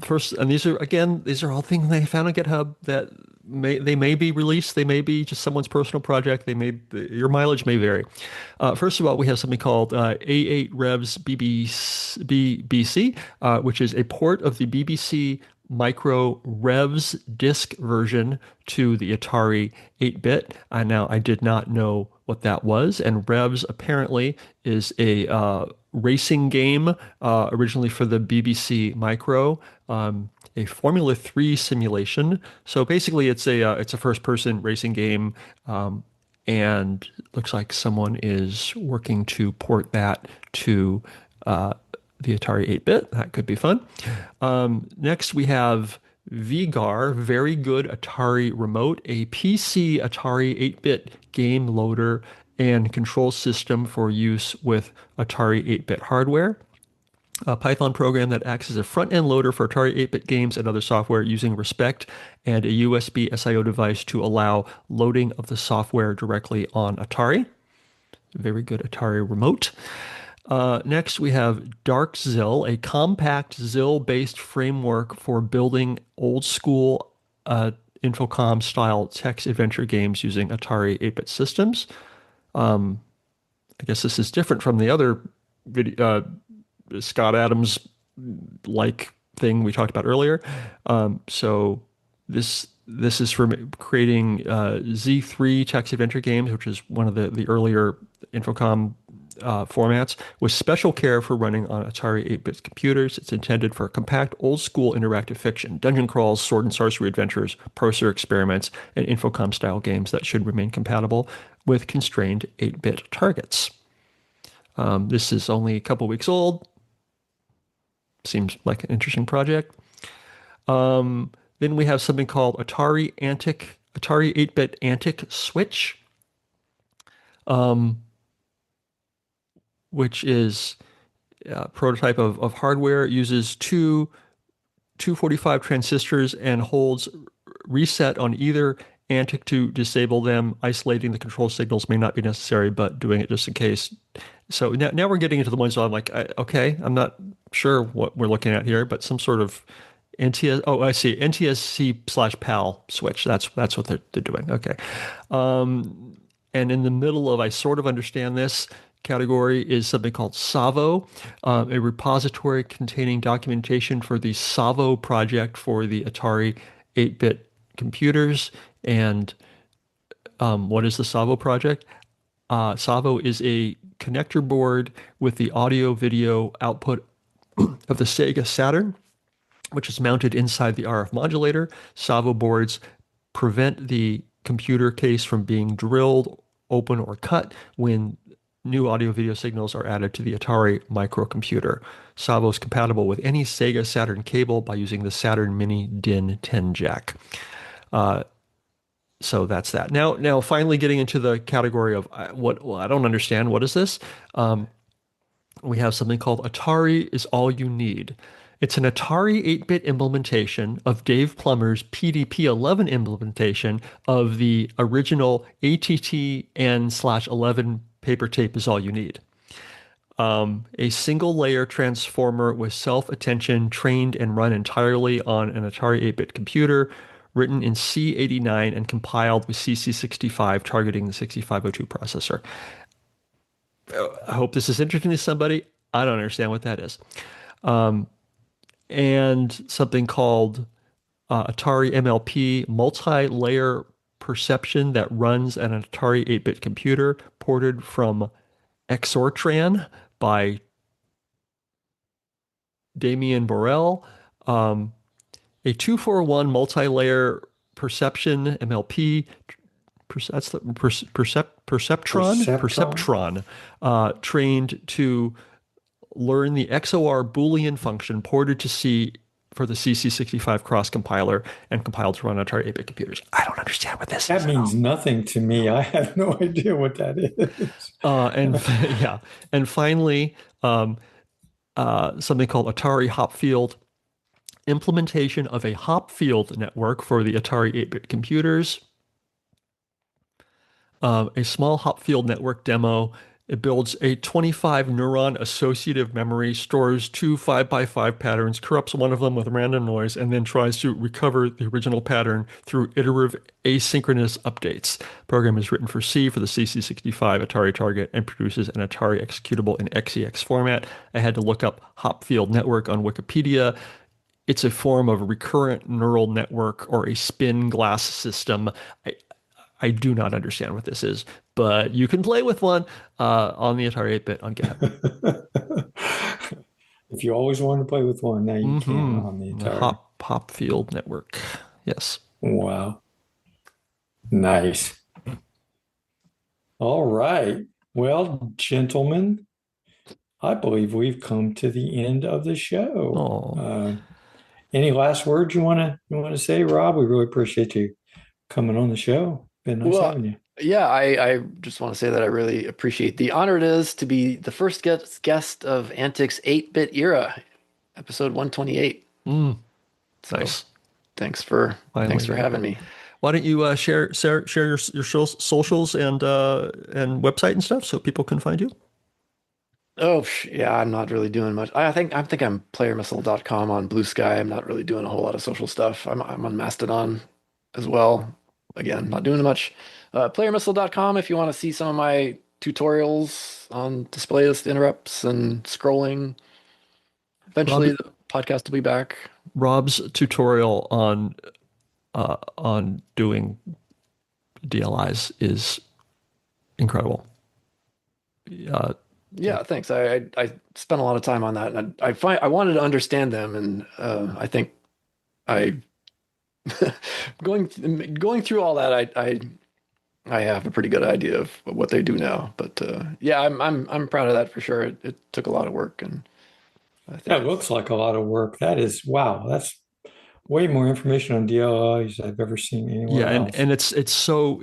First, and these are all things they found on GitHub that they may be released, they may be just someone's personal project, your mileage may vary. First of all, we have something called A8 Revs BBC, which is a port of the BBC Micro Revs disk version to the Atari 8-bit. Now, I did not know what that was, and Revs apparently is a racing game originally for the BBC Micro, a Formula 3 simulation. So basically, it's a first-person racing game, and it looks like someone is working to port that to the Atari 8-bit. That could be fun. Next, we have VGAR, Very Good Atari Remote, a PC Atari 8-bit game loader and control system for use with Atari 8-bit hardware. A Python program that acts as a front-end loader for Atari 8-bit games and other software using Respect, and a USB SIO device to allow loading of the software directly on Atari. Very Good Atari Remote. Next, we have DarkZil, a compact ZIL-based framework for building old-school Infocom-style text adventure games using Atari 8-bit systems. I guess this is different from the other Scott Adams-like thing we talked about earlier. So this is for creating Z3 text adventure games, which is one of the earlier Infocom formats, with special care for running on Atari 8-bit computers. It's intended for compact, old-school interactive fiction, dungeon crawls, sword and sorcery adventures, Procer experiments, and Infocom-style games that should remain compatible with constrained 8-bit targets. This is only a couple weeks old. Seems like an interesting project. Then we have something called Atari 8-bit ANTIC Switch, which is a prototype of hardware. It uses two 245 transistors and holds reset on either ANTIC to disable them. Isolating the control signals may not be necessary, but doing it just in case. So now we're getting into the ones where I'm like, okay, I'm not sure what we're looking at here, but some sort of NTSC/PAL switch. That's what they're doing. Okay. And in the middle of, I sort of understand this category, is something called Savo, a repository containing documentation for the Savo project for the Atari 8-bit computers. And what is the Savo project? Savo is a connector board with the audio-video output of the Sega Saturn, which is mounted inside the RF modulator. Savo boards prevent the computer case from being drilled, open, or cut when new audio-video signals are added to the Atari microcomputer. Savo is compatible with any Sega Saturn cable by using the Saturn Mini DIN 10 jack. So that's that. Now, finally getting into the category of what I don't understand. What is this? We have something called Atari is All You Need, It's an Atari 8-bit implementation of Dave Plummer's PDP-11 implementation of the original ATT-N/11 paper tape is all you need. A single layer transformer with self-attention trained and run entirely on an Atari 8-bit computer, written in C89 and compiled with CC65 targeting the 6502 processor. I hope this is interesting to somebody. I don't understand what that is. And something called Atari MLP, multi-layer perception that runs an Atari 8-bit computer, ported from Exortran by Damien Borel. A 241 multi-layer perception MLP. That's the perceptron trained to learn the XOR Boolean function ported to C for the CC65 cross compiler and compiled to run on Atari 8-bit computers. I don't understand what this is. That means nothing to me. I have no idea what that is. And finally, something called Atari Hopfield, implementation of a Hopfield network for the Atari 8-bit computers. A small Hopfield network demo. It builds a 25 neuron associative memory, stores 2 5x5 patterns, corrupts one of them with random noise, and then tries to recover the original pattern through iterative asynchronous updates. Program is written for C for the CC65 Atari target and produces an Atari executable in XEX format. I had to look up Hopfield network on Wikipedia. It's a form of recurrent neural network or a spin glass system. I do not understand what this is, but you can play with one on the Atari 8-bit on GitHub. If you always wanted to play with one, now you can on the Atari. Hopfield network. Yes. Wow. Nice. All right. Well, gentlemen, I believe we've come to the end of the show. Any last words you want to say, Rob? We really appreciate you coming on the show. Been nice having you. Yeah, I just want to say that I really appreciate the honor it is to be the first guest of Antic's 8-bit era, episode 128. Nice. Thanks for having me. Why don't you share your socials and website and stuff so people can find you? Oh yeah, I'm not really doing much. I think I'm playermissile.com on Blue Sky. I'm not really doing a whole lot of social stuff. I'm on Mastodon as well. Again, not doing much. Playermissile.com if you want to see some of my tutorials on display list interrupts and scrolling. Eventually, the podcast will be back. Rob's tutorial on doing DLIs is incredible. Yeah, thanks. I spent a lot of time on that, and I wanted to understand them, and I think going through all that, I have a pretty good idea of what they do now. But yeah, I'm proud of that for sure. It took a lot of work, and I think that looks like a lot of work. That is wow. That's way more information on DLIs I've ever seen anywhere else. And it's so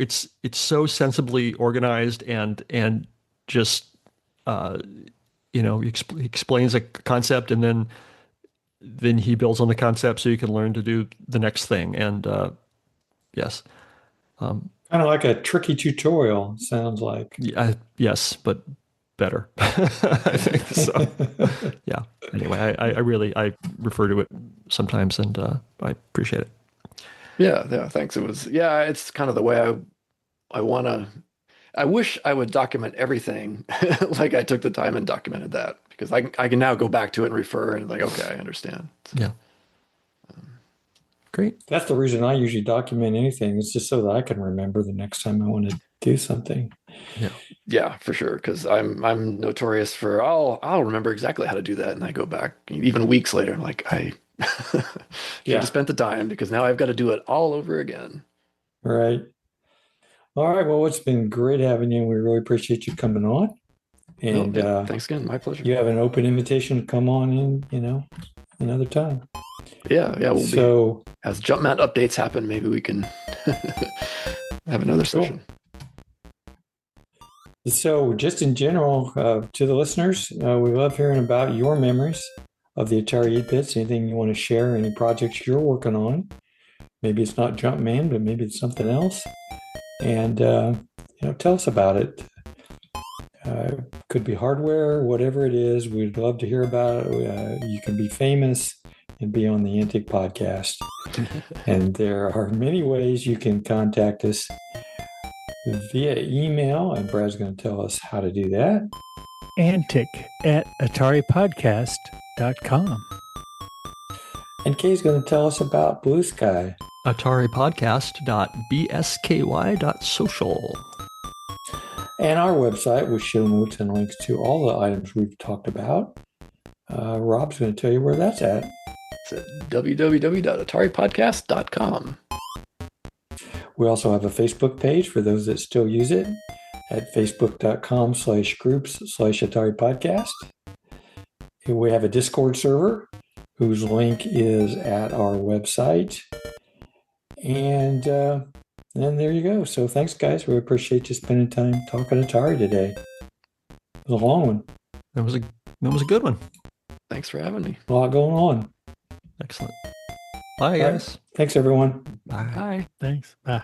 sensibly organized and just he explains a concept and then he builds on the concept so you can learn to do the next thing. And yes. Kind of like a tricky tutorial, sounds like. Yes, but better. I think so. Yeah. Anyway, I refer to it sometimes, and I appreciate it. Yeah, thanks. It's kind of the way I want to. I wish I would document everything like I took the time and documented that, because I can now go back to it and refer and okay, I understand. So, yeah. Great. That's the reason I usually document anything. It's just so that I can remember the next time I want to do something. Yeah, for sure. Because I'm notorious for I'll remember exactly how to do that, and I go back even weeks later. I'm like, I should have spent the time, because now I've got to do it all over again. Right. All right. Well, it's been great having you, and we really appreciate you coming on. And thanks again. My pleasure. You have an open invitation to come on in, another time. Yeah. We'll be, as Jumpman updates happen, maybe we can have another session. So just in general, to the listeners, we love hearing about your memories of the Atari 8-bits, anything you want to share, any projects you're working on. Maybe it's not Jumpman, but maybe it's something else. And, tell us about it. Could be hardware, whatever it is. We'd love to hear about it. You can be famous and be on the ANTIC podcast. And there are many ways you can contact us via email, and Brad's going to tell us how to do that. ANTIC at AtariPodcast.com. And Kay's going to tell us about Blue Sky. AtariPodcast.bsky.social. And our website with show notes and links to all the items we've talked about. Rob's going to tell you where that's at. It's at www.ataripodcast.com. We also have a Facebook page for those that still use it at facebook.com/groups/Atari Podcast. We have a Discord server whose link is at our website. And then there you go. So thanks, guys. We appreciate you spending time talking Atari today. It was a long one. That was a good one. Thanks for having me. A lot going on. Excellent. Bye, All right. guys. Thanks, everyone. Bye. Bye. Thanks. Bye.